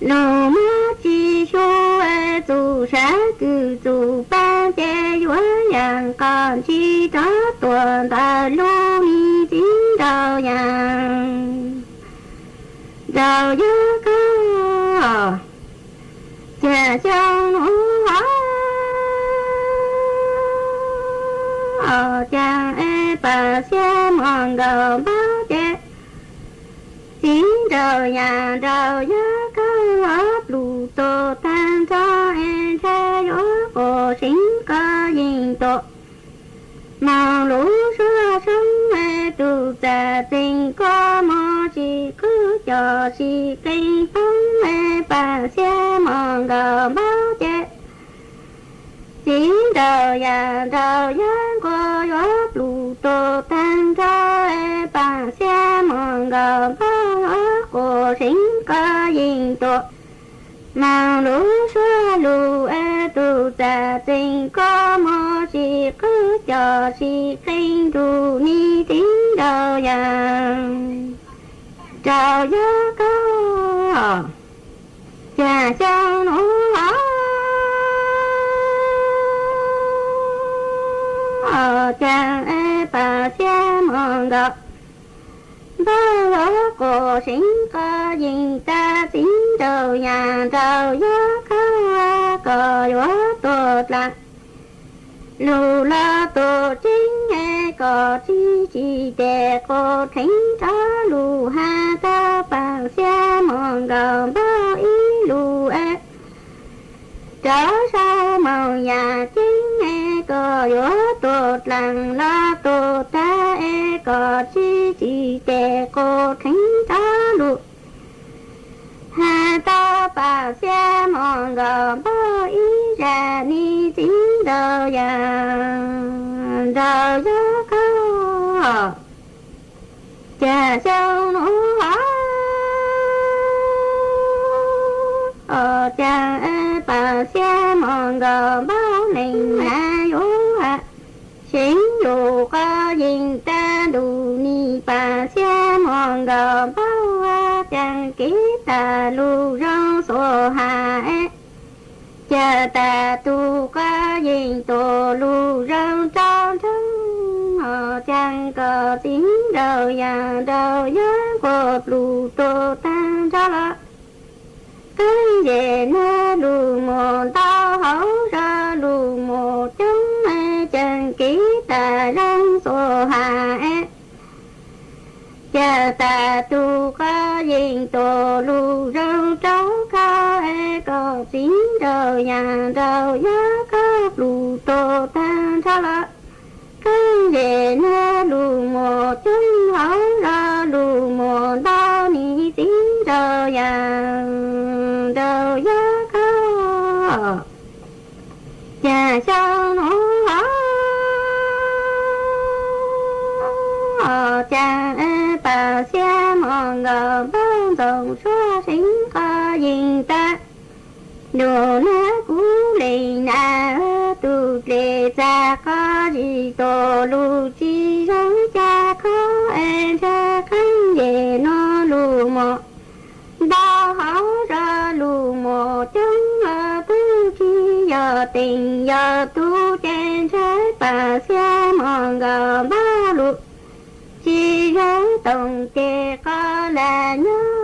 lò mơ chỉ số từ xã cứ từ ba che nhớ nhà con chỉ trở tuần ta lô ni tiếng đầu nhà đầu nhớ câu cha châu nụ hóa cha bà xe mòn gờ báo che tiếng đời nhà đầu nhớ câu ấp lù tô tan cho xe dối cổ xính có nhìn tổ màu lũ xưa sống từ già tình có mò chỉ cứ cho chỉ kinh phong bà xe mòn gờ báo che tiếng đời nhà đời dân qua gió lù tô tan cho bà xe mòn gờ báo cổ xính có nhìn tổ màu lũ xưa lù từ già tình có mò chỉ cứ cho chỉ kinh đủ ni tiếng đầu nhà chào nhớ câu cha châu nụ hóa cha bà xe mòn gờ bao lỗ cổ xính có dình ta tiếng đầu nhà đầu nhớ câu cờ gió tột lạc lù la tổ chính có chi để cô thính cho lù ha ta bằng xe mòn gờ bao ý lù trở sau màu nhà chính có gió tột làng la tổ ta có chi để cô thính cho lù ha ta bà xe mòn gờ bao ý ra ni tiếng đầu đầu nhớ câu cha châu nụ hóa cha bà xe mòn gờ bao nình na dỗ xính dù có dình ta đủ ni bà xe mòn gờ bao chẳng ký ta lù rong sổ hà cha ta tu ca yin tổ lu răng trăng trăng họ chẳng có tiếng đầu ya đầu ya cột lu tô tan ra la cái về nơi lu một tao hấu ra lu một chúng chân ký ta răng số hà cha ta tu ca yin tổ lu răng trắng ca có tiếng đầu nhà đầu giá các lu tô tan ra la cái về nơi lu một chúng hấu ra lu một đau ni tiếng đầu nhà đầu giá các cha sao nó cha bà xe mòn ngờ băng dòng xóa sinh có dình ta đồ ná cú lì na tu lì ra có gì tổ lu chi rắn cha có ra khăn về nó lu một đau háo ra lu một chúng tu chi giờ tình giờ tu trên trái bà xe mòn ngờ ba lu chi rắn tổng kê có là nhớ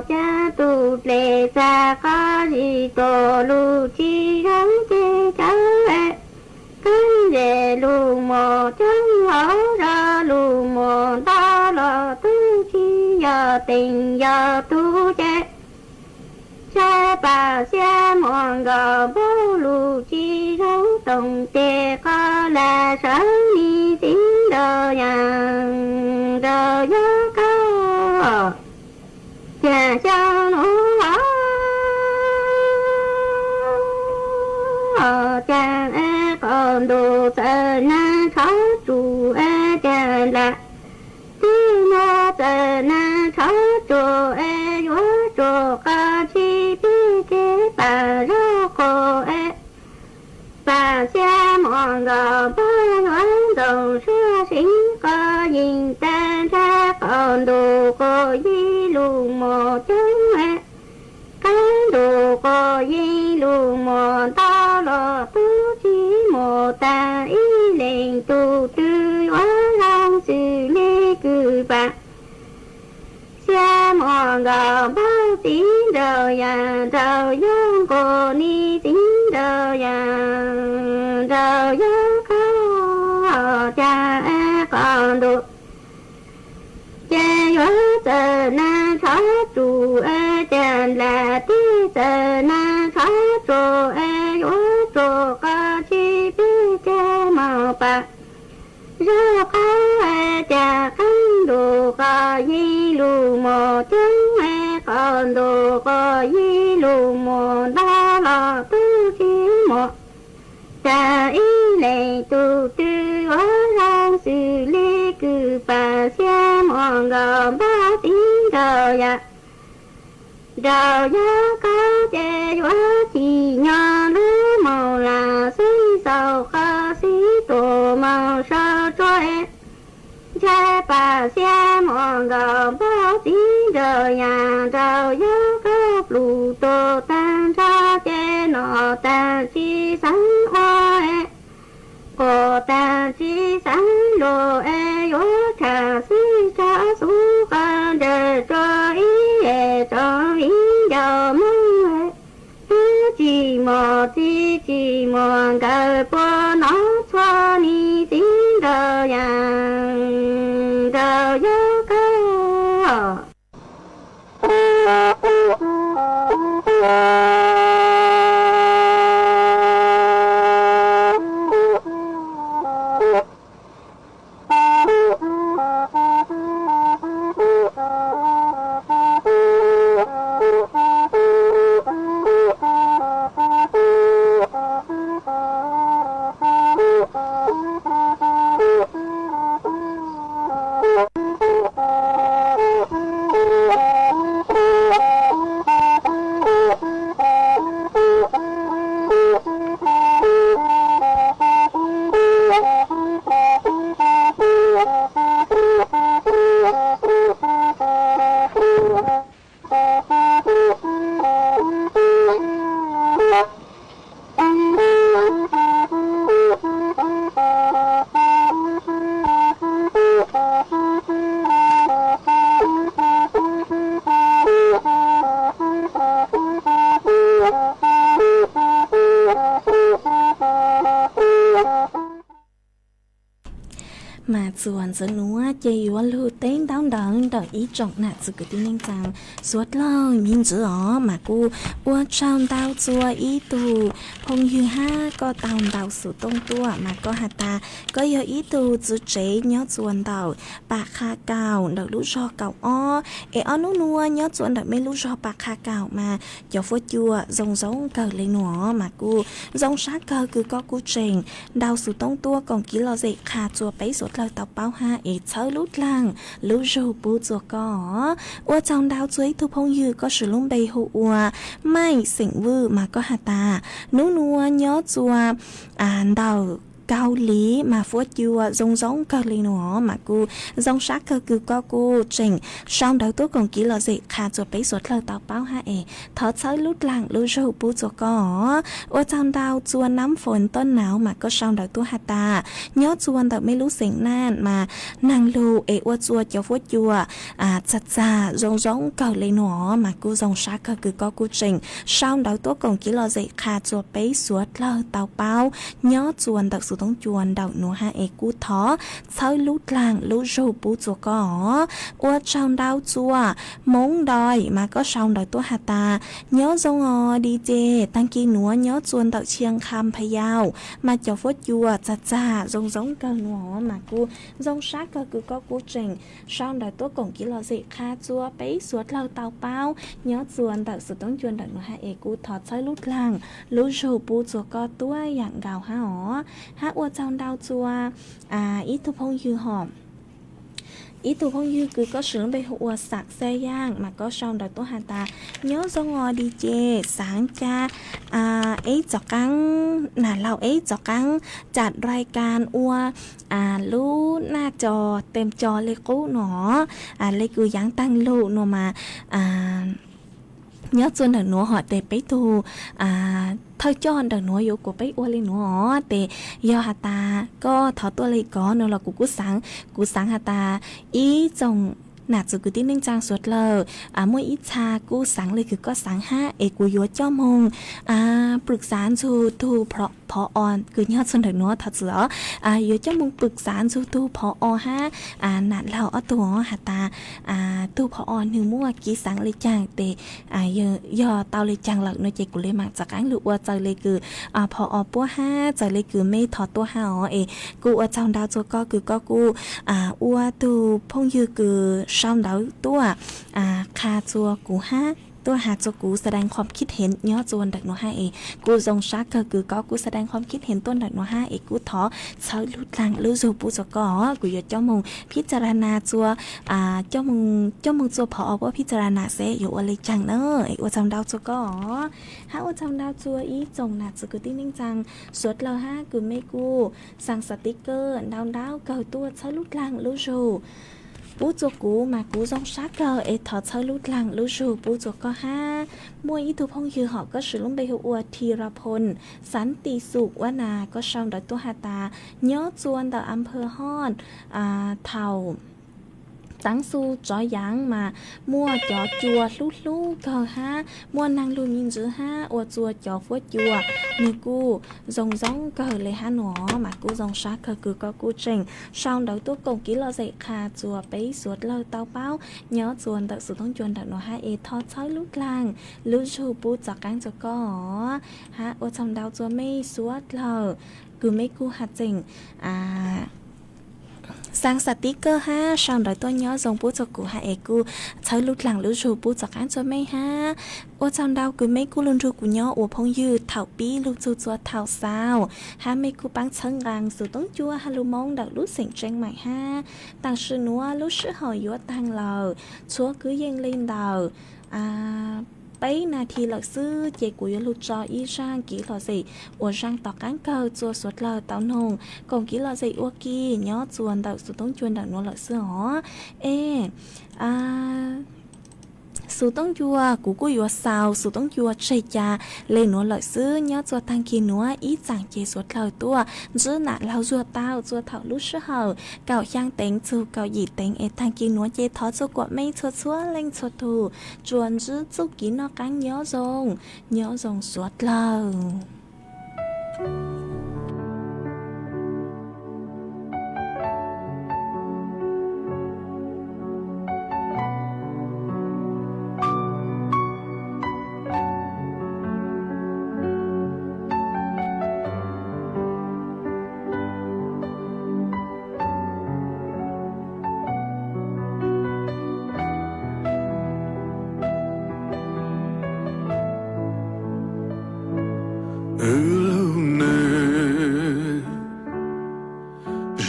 cha tu lệ ra có gì tổ lu chi rắn chê cháu cứ về lu một chân hở ra lu một đó là tu chi giờ tình giờ tu chê cha bà xe mòn gò bố lu chi rắn tổng kê có là sở ni tiếng đờ nhàng đờ nhớ có cha cho nó cha còn đồ sợ na khó chủ cha là tí nó sợ na khó chủ yếu chủ có chi bí kế bà rô khổ bà xe mòn gò bó ngoán đầu xưa sinh có nhìn ta ra còn đồ cô di lù một chúng cái đồ cô di lù một to lò tu chi một ta ý lệnh tu tư hóa lang sự lê cử bạc xe mòn gò bao tiếng đầu ya đầu dương cô ni tiếng đầu ya đầu dương có cha còn được cha yếu giờ na khó trụ cha là tí giờ na khó trụ yếu trụ có chi biết cha màu bạc rô có cha khăn đồ có di lù một chứng còn đồ có di lù một đó là tư chi một cha ý lệ tu tư hóa rang sự lê cử bà xe mòn gò ba tiếng đầu ya đầu giá có chê hóa chỉ nhỏ lúa màu là suy sầu khó xí tổ màu sao trôi cha bà xe mòn gò ba tiếng đầu ya đầu giá có lù tô tan ra chê nọ tan chi sáng hoa cô ta chi sáng lô yếu trà sĩ trà su con đời cho ý dầu mong chỉ mò cờ bó nó cho ni tiếng đầu vàng đầu gió cơ Oh mà chuồn giữa núa chỉว่าlưu tên đau đớn đợi ý trọng nạt sự cứ tin nhanh rằng suốt lâu nhìn giữa ó mà cô ua trong đau chua ý tù phong như ha có tàu đào sự tông tua mà có hạt ta có giờ ý tù giữ chế nhớ chuồn đầu bạc kha cào đợi lũ do cào ó ế ó nú nua nhớ chuồn đợi mấy lũ do bạc kha cào mà cho phố chua rồng giống cờ lên nó mà cô rồng sát cờ cứ có cú trình đào sự tông tua còn kỹ lo dậy khà chua bấy suốt lâu tàu bao ha ế chớ lút lăng lũ rù bù chua có ua trong đào chuối thu phong như có sử lung bầy hụ ua mai xỉn vư mà có hạt ta nú nua nhớ chua đào cao lý mà phố chua giống giống cơ lý nó mà cô giống sát cơ cứ có cô trình xong đầu tốt còn kỹ là gì khá cho bấy suốt lời tàu báo ha thở tới lút lặng lút râu bú cho có ở trong đào chua nắm phồnต้น nào mà có xong đầu tốt hạt ta nhớ chua đầu mấy lú xỉn nan mà nàng lù ở chua cho phố chua chặt chà giống giống cơ lý nó mà cô giống sát cơ cứ có cô trình xong đầu tốt còn kỹ là gì khá cho bấy suốt lời tàu báo nhớ chua đầu sựต้องจวนดาวหนูฮะกูท้อเช้าลุดลางลุจูปูจัวก็อวดชาวดาวจัวมงดอยมาก็ชาวดอยตัวหาตาเนื้อจงดีเจตั้งกีหนัวเนื้อจวนดาวเชียงคำพะเยามาเจ้าฟดจัวจ้าจงเกินหัวมากูจงชักก็คือก็กูเจ๋งชาวดอยตัวกงกิโลสิคาจัวไปสวดเราเตาเป้าเนื้อจวนดาวสุดต้องจวนดาวหนูฮะกูถอดเช้าลุดลางลุจูปูจัวก็ตัวอย่างเก่าฮะฮะอวดtrong đau chua ít thu phong dư hòm ít thu phong dư cứ có sử dụng hụa sạc xe giang mà có trong đời tôi hà ta nhớ do ngò đi chê sáng cha ấy cho căng là lao ấy cho căngจัดรายการอัวรู้หน้าจอเต็มจอเลยกูหนอเลยกูยังตั้งลูกหนอมาnhớ xuân đợt nữa họ để bấy tu thôi cho đợt nữa yêu của bấy uo lên nữa để do hà ta có thọตัวเลยcó nữa là cú sáng hà ta ý chồng nạt rồi cứ tin nên trang suốt lờ mỗi ít cha cú sángเลยคือก็sáng haกูยัวเจ้ามงปรึกษาทูพอออนคือญาติส่วนเด็กน้อยทัดเสือยัวเจ้ามงปรึกษาทูพออฮะนัดเราเอาตัวหาตาทูพออหนึ่งมั่วกี่sángเลยจังแต่ย่อเตาเลยจังหลักน้อยใจกูเลยมาจากอันหรือว่าใจเลยคือพออปัวห้าใจเลยคือไม่ถอดตัวห้ากูว่าจังดาวตัวก็คือก็กูอัวตูพงยือคือช่องดาวตัวคาจัวกูห้าตัวหาจัวกูแสดงความคิดเห็นย่อจวนดักโนห้ากูทรงชักก็คือก็กูแสดงความคิดเห็นต้นดักโนห้ากูท้อเช้าลุดลังลุจูปูจัวก็กูอยากเจ้ามงพิจารณาจัวเจ้ามงจัวพอว่าพิจารณาเสอยู่อะไรจังเนอะว่าจำดาวจัวก็ฮะว่าจำดาวจัวอีจงหนักจะกูติ้งนิ่งจังสวดเราห้ากูไม่กูสั่งสติกเกอร์ดาวเก่าตัวเช้าลุดลังลุจูปูจัวกูมากูจงชักก็ถอดเช้าลุดลังลุจูปูจัวก็ห้ามวยอีทุพงยือหอกก็สือลุ่มใบหัวธีรพลสันติสุขวนาก็ช่องดอยตัวหาตาเนื้อจวนดอกอำเภอฮอดเท่าตั้งสู้จอยยังมามั่วจอจัวลู่ก็ห้ามั่วนางลูมินจื้อห้าอวดจัวจอฟวดจัวมีกูจงจ้องก็เลยห้าหนอมากูจงชักก็กูเจ๋งช่องดอยตัวกงกี้เราใส่คาจัวไปสวดเลยเตาเป้าเนื้อจวนดอกสุดต้องจวนดอกหนอห้าทอดช้อยลุกลางลุชูปูจากกลางจัวก็ฮะอวดจำดาวจัวไม่สวดเลยกูไม่กูหัดเจ๋งsangสติกเกอร์ห้าช่องดอยตัวเนื้อทรงปูจักกูฮะกูใช้ลุดหลังลุชูปูจากการจะไม่ห้าโอจำดาวกูไม่กูลุนรูกูเนื้อโอพงยืดเถาปีลุจูจัวเถาซาวฮะไม่กูปังเชิงรังสู่ต้องจัวฮาลูมองดักลุเสียงเจงใหม่ห้าต่างชื่อนัวลุชื่อหอยยัวตังเราชัวคือยังเล่นดาวไปนาทีหลักซื้อเจกุยลุจออีช่างกี่หล่อสิอวช่างต่อการเก่าจัวสวดเราเต้านงกงกี่หล่อสิอวกี้ย้อจวนดาวสุดต้องจวนดักนัวหล่อซื้อหอสูต้องยัวกูยัวสาวสูต้องยัวเชียเลยหนัวหล่อซื้อเนื้อจัวตังกีหนัวอีจังเจสวดเราตัวจื้อหนาเราจัวเต้าจัวเถาลุชื่อเห่าเก่าย่างเต็งจูเก่าหยีเต็งตังกีหนัวเจทอจัวกว่าไม่ชัวเล่งชัวถูจวนจื้อจุกกีนอกังเนื้อจงสวดเรา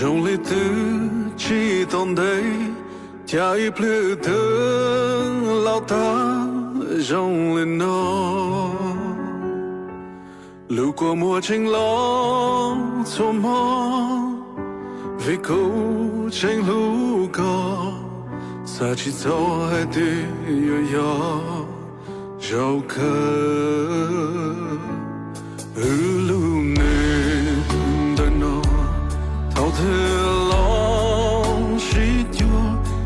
Rong lê tư chỉ tồn đây Chai plư tương lao ta Rong lên nó Lưu qua mùa tranh lo Cho mò Vì câu tranh lũ có Sa chỉ dấu hai tì yo yo Rau cơ Lưu nên đời nó Thao thế lòng sĩ chúa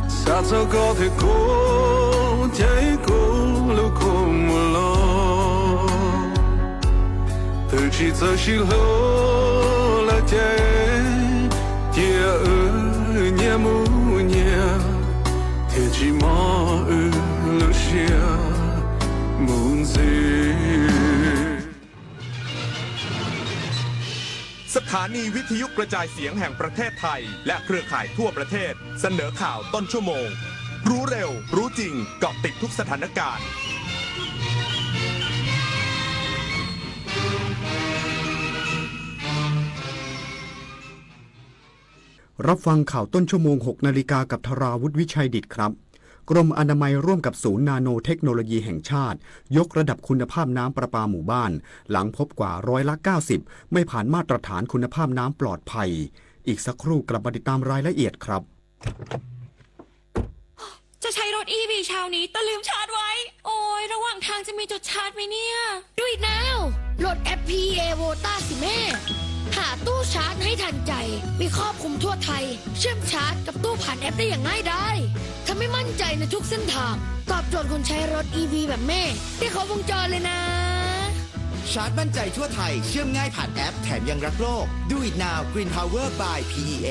Sa cho có thể cố Thấy cố lưu cố mùa lo Từ chỉ giờ chỉ lô là thế Tia nhẹ mũ nhẹ Thì chỉ mò lưu xìa muốn gì สถานีวิทยุกระจายเสียงแห่งประเทศไทยและเครือข่ายทั่วประเทศเสนอข่าวต้นชั่วโมงรู้เร็วรู้จริงเกาะติดทุกสถานการณ์รับฟังข่าวต้นชั่วโมง 6 นาฬิกากับธราวุฒิวิชัยดิษฐ์ครับกรมอนามัยร่วมกับศูนย์นาโนเทคโนโลยีแห่งชาติยกระดับคุณภาพน้ำประปาหมู่บ้านหลังพบกว่า90%ไม่ผ่านมาตรฐานคุณภาพน้ำปลอดภัยอีกสักครู่กลับมาติดตามรายละเอียดครับจะใช้รถ EV เช้านี้แต่ลืมชาร์จไว้โอ้ยระหว่างทางจะมีจุดชาร์จไหมเนี่ยดูอีกแล้วโหลดแอป PEA Vota สิแม่หาตู้ชาร์จให้ทันใจมีครอบคลุมทั่วไทยเชื่อมชาร์จกับตู้ผ่านแอปได้อย่างง่ายดายทำให้มั่นใจในทุกเส้นทางตอบโจทย์คนใช้รถ EV แบบแม่ได้ครบวงจรเลยนะชาร์จมั่นใจทั่วไทยเชื่อมง่ายผ่านแอปแถมยังรักโลก Do it now Green Power by PEA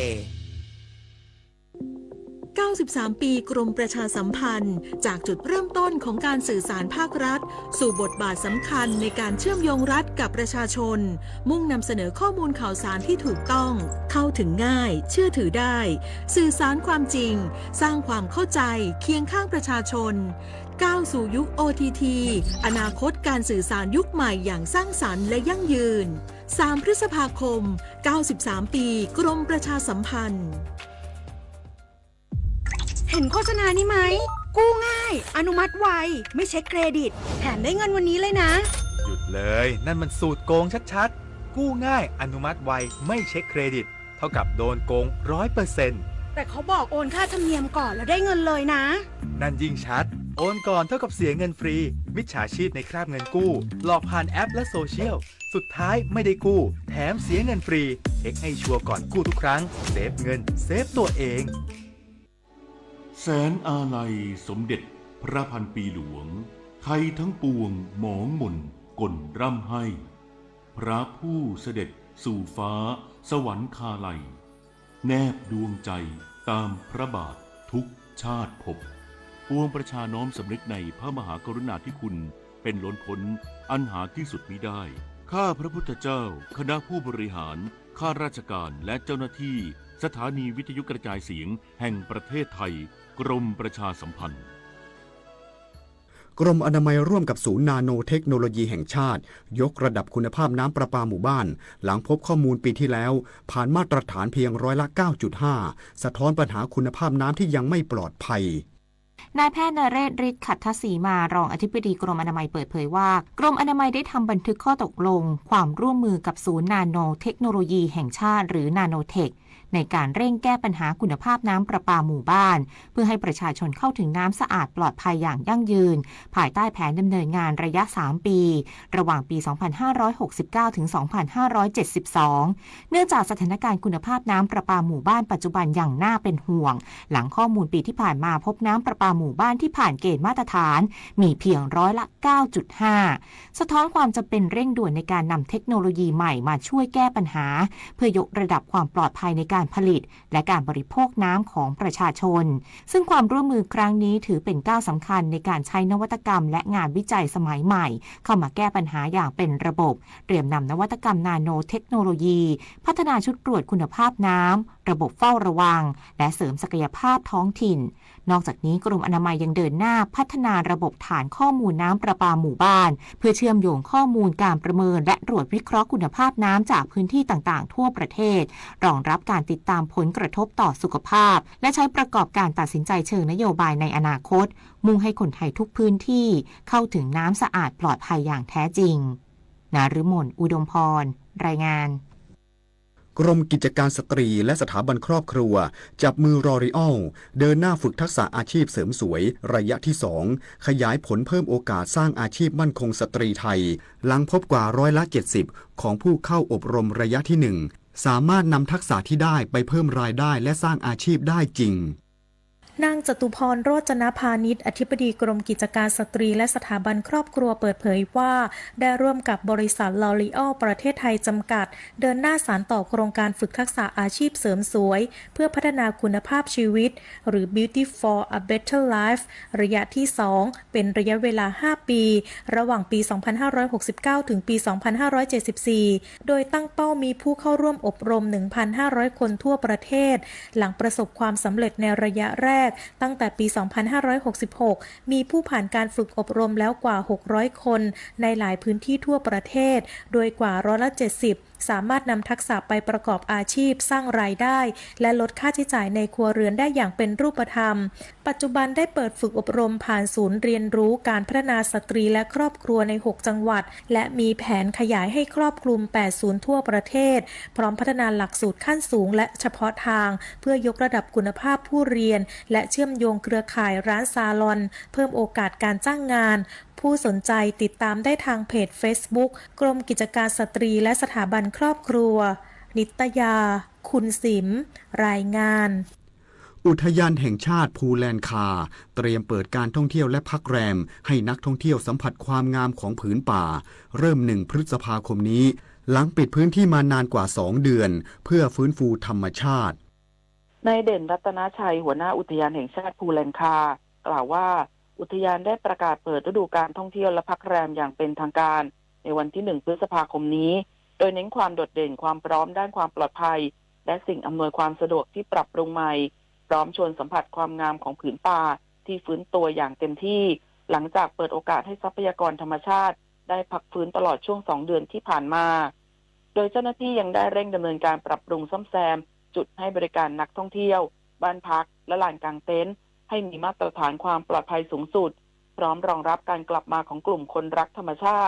93 ปีกรมประชาสัมพันธ์จากจุดเริ่มต้นของการสื่อสารภาครัฐสู่บทบาทสำคัญในการเชื่อมโยงรัฐกับประชาชนมุ่งนำเสนอข้อมูลข่าวสารที่ถูกต้องเข้าถึงง่ายเชื่อถือได้สื่อสารความจริงสร้างความเข้าใจเคียงข้างประชาชนก้าวสู่ยุค OTT อนาคตการสื่อสารยุคใหม่อย่างสร้างสรรค์และยั่งยืน3 พฤษภาคม 93 ปีกรมประชาสัมพันธ์เห็นโฆษณานี้ไหมกู้ง่ายอนุมัติไวไม่เช็คเครดิตแถมได้เงินวันนี้เลยนะหยุดเลยนั่นมันสูตรโกงชัดๆกู้ง่ายอนุมัติไวไม่เช็คเครดิตเท่ากับโดนโกง 100% แต่เขาบอกโอนค่าธรรมเนียมก่อนแล้วได้เงินเลยนะนั่นยิ่งชัดโอนก่อนเท่ากับเสียเงินฟรีมิจฉาชีพในคราบเงินกู้หลอกผ่านแอปและโซเชียลสุดท้ายไม่ได้กู้แถมเสียเงินฟรีเช็คให้ชัวร์ก่อนกู้ทุกครั้งเซฟเงินเซฟตัวเองแสนอาลัยสมเด็จพระพันปีหลวงไทยทั้งปวงหมองหม่นก่นร่ำให้พระผู้เสด็จสู่ฟ้าสวรรคาลัยแนบดวงใจตามพระบาททุกชาติภพปวงประชาน้อมสำนึกในพระมหากรุณาธิคุณเป็นล้นพ้นอันหาที่สุดมิได้ข้าพระพุทธเจ้าคณะผู้บริหารข้าราชการและเจ้าหน้าที่สถานีวิทยุกระจายเสียงแห่งประเทศไทยกรมประชาสัมพันธ์กรมอนามัยร่วมกับศูนย์นาโนเทคโนโลยีแห่งชาติยกระดับคุณภาพน้ำประปาหมู่บ้านหลังพบข้อมูลปีที่แล้วผ่านมาตรฐานเพียง9.5%สะท้อนปัญหาคุณภาพน้ำที่ยังไม่ปลอดภัยนายแพทย์นเรศ ฤทธิ์ขัตถศรีมารองอธิบดีกรมอนามัยเปิดเผยว่ากรมอนามัยได้ทำบันทึกข้อตกลงความร่วมมือกับศูนย์นาโนเทคโนโลยีแห่งชาติหรือนาโนเทคในการเร่งแก้ปัญหาคุณภาพน้ำประปาหมู่บ้านเพื่อให้ประชาชนเข้าถึงน้ำสะอาดปลอดภัยอย่างยั่งยืนภายใต้แผนดำเนินงานระยะ3ปีระหว่างปี 2569 ถึง 2572 เนื่องจากสถานการณ์คุณภาพน้ำประปาหมู่บ้านปัจจุบันอย่างน่าเป็นห่วงหลังข้อมูลปีที่ผ่านมาพบน้ำประปาหมู่บ้านที่ผ่านเกณฑ์มาตรฐานมีเพียง9.5%สะท้อนความจำเป็นเร่งด่วนในการนำเทคโนโลยีใหม่มาช่วยแก้ปัญหาเพื่อยกระดับความปลอดภัยในการผลิตและการบริโภคน้ำของประชาชนซึ่งความร่วมมือครั้งนี้ถือเป็นก้าวสำคัญในการใช้นวัตกรรมและงานวิจัยสมัยใหม่เข้ามาแก้ปัญหาอย่างเป็นระบบเตรียมนำนวัตกรรมนาโนเทคโนโลยีพัฒนาชุดตรวจคุณภาพน้ำระบบเฝ้าระวังและเสริมศักยภาพท้องถิ่นนอกจากนี้กรมอนามัยยังเดินหน้าพัฒนาระบบฐานข้อมูลน้ำประปาหมู่บ้านเพื่อเชื่อมโยงข้อมูลการประเมินและตรวจวิเคราะห์คุณภาพน้ำจากพื้นที่ต่างๆทั่วประเทศรองรับการ ติดตามผลกระทบต่อสุขภาพและใช้ประกอบการตัดสินใจเชิงนโยบายในอนาคตมุ่งให้คนไทยทุกพื้นที่เข้าถึงน้ำสะอาดปลอดภัยอย่างแท้จริงนฤมล อุดมพรรายงานกรมกิจการสตรีและสถาบันครอบครัวจับมือรอริอัลเดินหน้าฝึกทักษะอาชีพเสริมสวยระยะที่ 2 ขยายผลเพิ่มโอกาสสร้างอาชีพมั่นคงสตรีไทยหลังพบกว่า70%ของผู้เข้าอบรมระยะที่ 1 สามารถนำทักษะที่ได้ไปเพิ่มรายได้และสร้างอาชีพได้จริงนางจตุพร โรจนพานิชอธิบดีกรมกิจการสตรีและสถาบันครอบครัวเปิดเผยว่าได้ร่วมกับบริษัทลอรีอัลประเทศไทยจำกัดเดินหน้าสานต่อโครงการฝึกทักษะอาชีพเสริมสวยเพื่อพัฒนาคุณภาพชีวิตหรือ Beauty for a Better Life ระยะที่ 2 เป็นระยะเวลา 5 ปี ระหว่างปี 2569 ถึงปี 2574 โดยตั้งเป้ามีผู้เข้าร่วมอบรม 1,500 คนทั่วประเทศหลังประสบความสำเร็จในระยะแรกตั้งแต่ปี 2566 มีผู้ผ่านการฝึกอบรมแล้วกว่า 600 คนในหลายพื้นที่ทั่วประเทศโดยกว่า70%สามารถนำทักษะไปประกอบอาชีพสร้างรายได้และลดค่าใช้จ่ายในครัวเรือนได้อย่างเป็นรูปธรรมปัจจุบันได้เปิดฝึกอบรมผ่านศูนย์เรียนรู้การพัฒนาสตรีและครอบครัวใน 6 จังหวัดและมีแผนขยายให้ครอบคลุม 8 ศูนย์ทั่วประเทศพร้อมพัฒนาหลักสูตรขั้นสูงและเฉพาะทางเพื่อยกระดับคุณภาพผู้เรียนและเชื่อมโยงเครือข่ายร้านซาลอนเพิ่มโอกาสการจ้างงานผู้สนใจติดตามได้ทางเพจ Facebook กรมกิจการสตรีและสถาบันครอบครัวนิตยาคุณสิมรายงานอุทยานแห่งชาติภูแลนคาเตรียมเปิดการท่องเที่ยวและพักแรมให้นักท่องเที่ยวสัมผัสความงามของผืนป่าเริ่ม1 พฤษภาคมนี้หลังปิดพื้นที่มานานกว่า2 เดือนเพื่อฟื้นฟูธรรมชาตินายเด่นรัตนชัยหัวหน้าอุทยานแห่งชาติภูแลนคากล่าวว่าอุทยานได้ประกาศเปิดฤดูการท่องเที่ยวและพักแรมอย่างเป็นทางการในวันที่1 พฤษภาคมนี้โดยเน้นความโดดเด่นความพร้อมด้านความปลอดภัยและสิ่งอำนวยความสะดวกที่ปรับปรุงใหม่พร้อมชวนสัมผัสความงามของผืนป่าที่ฟื้นตัวอย่างเต็มที่หลังจากเปิดโอกาสให้ทรัพยากรธรรมชาติได้พักฟื้นตลอดช่วง2 เดือนที่ผ่านมาโดยเจ้าหน้าที่ยังได้เร่งดำเนินการปรับปรุงซ่อมแซมจุดให้บริการนักท่องเที่ยวบ้านพักและลานกางเต็นท์ให้มีมาตรฐานความปลอดภัยสูงสุดพร้อมรองรับการกลับมาของกลุ่มคนรักธรรมชาติ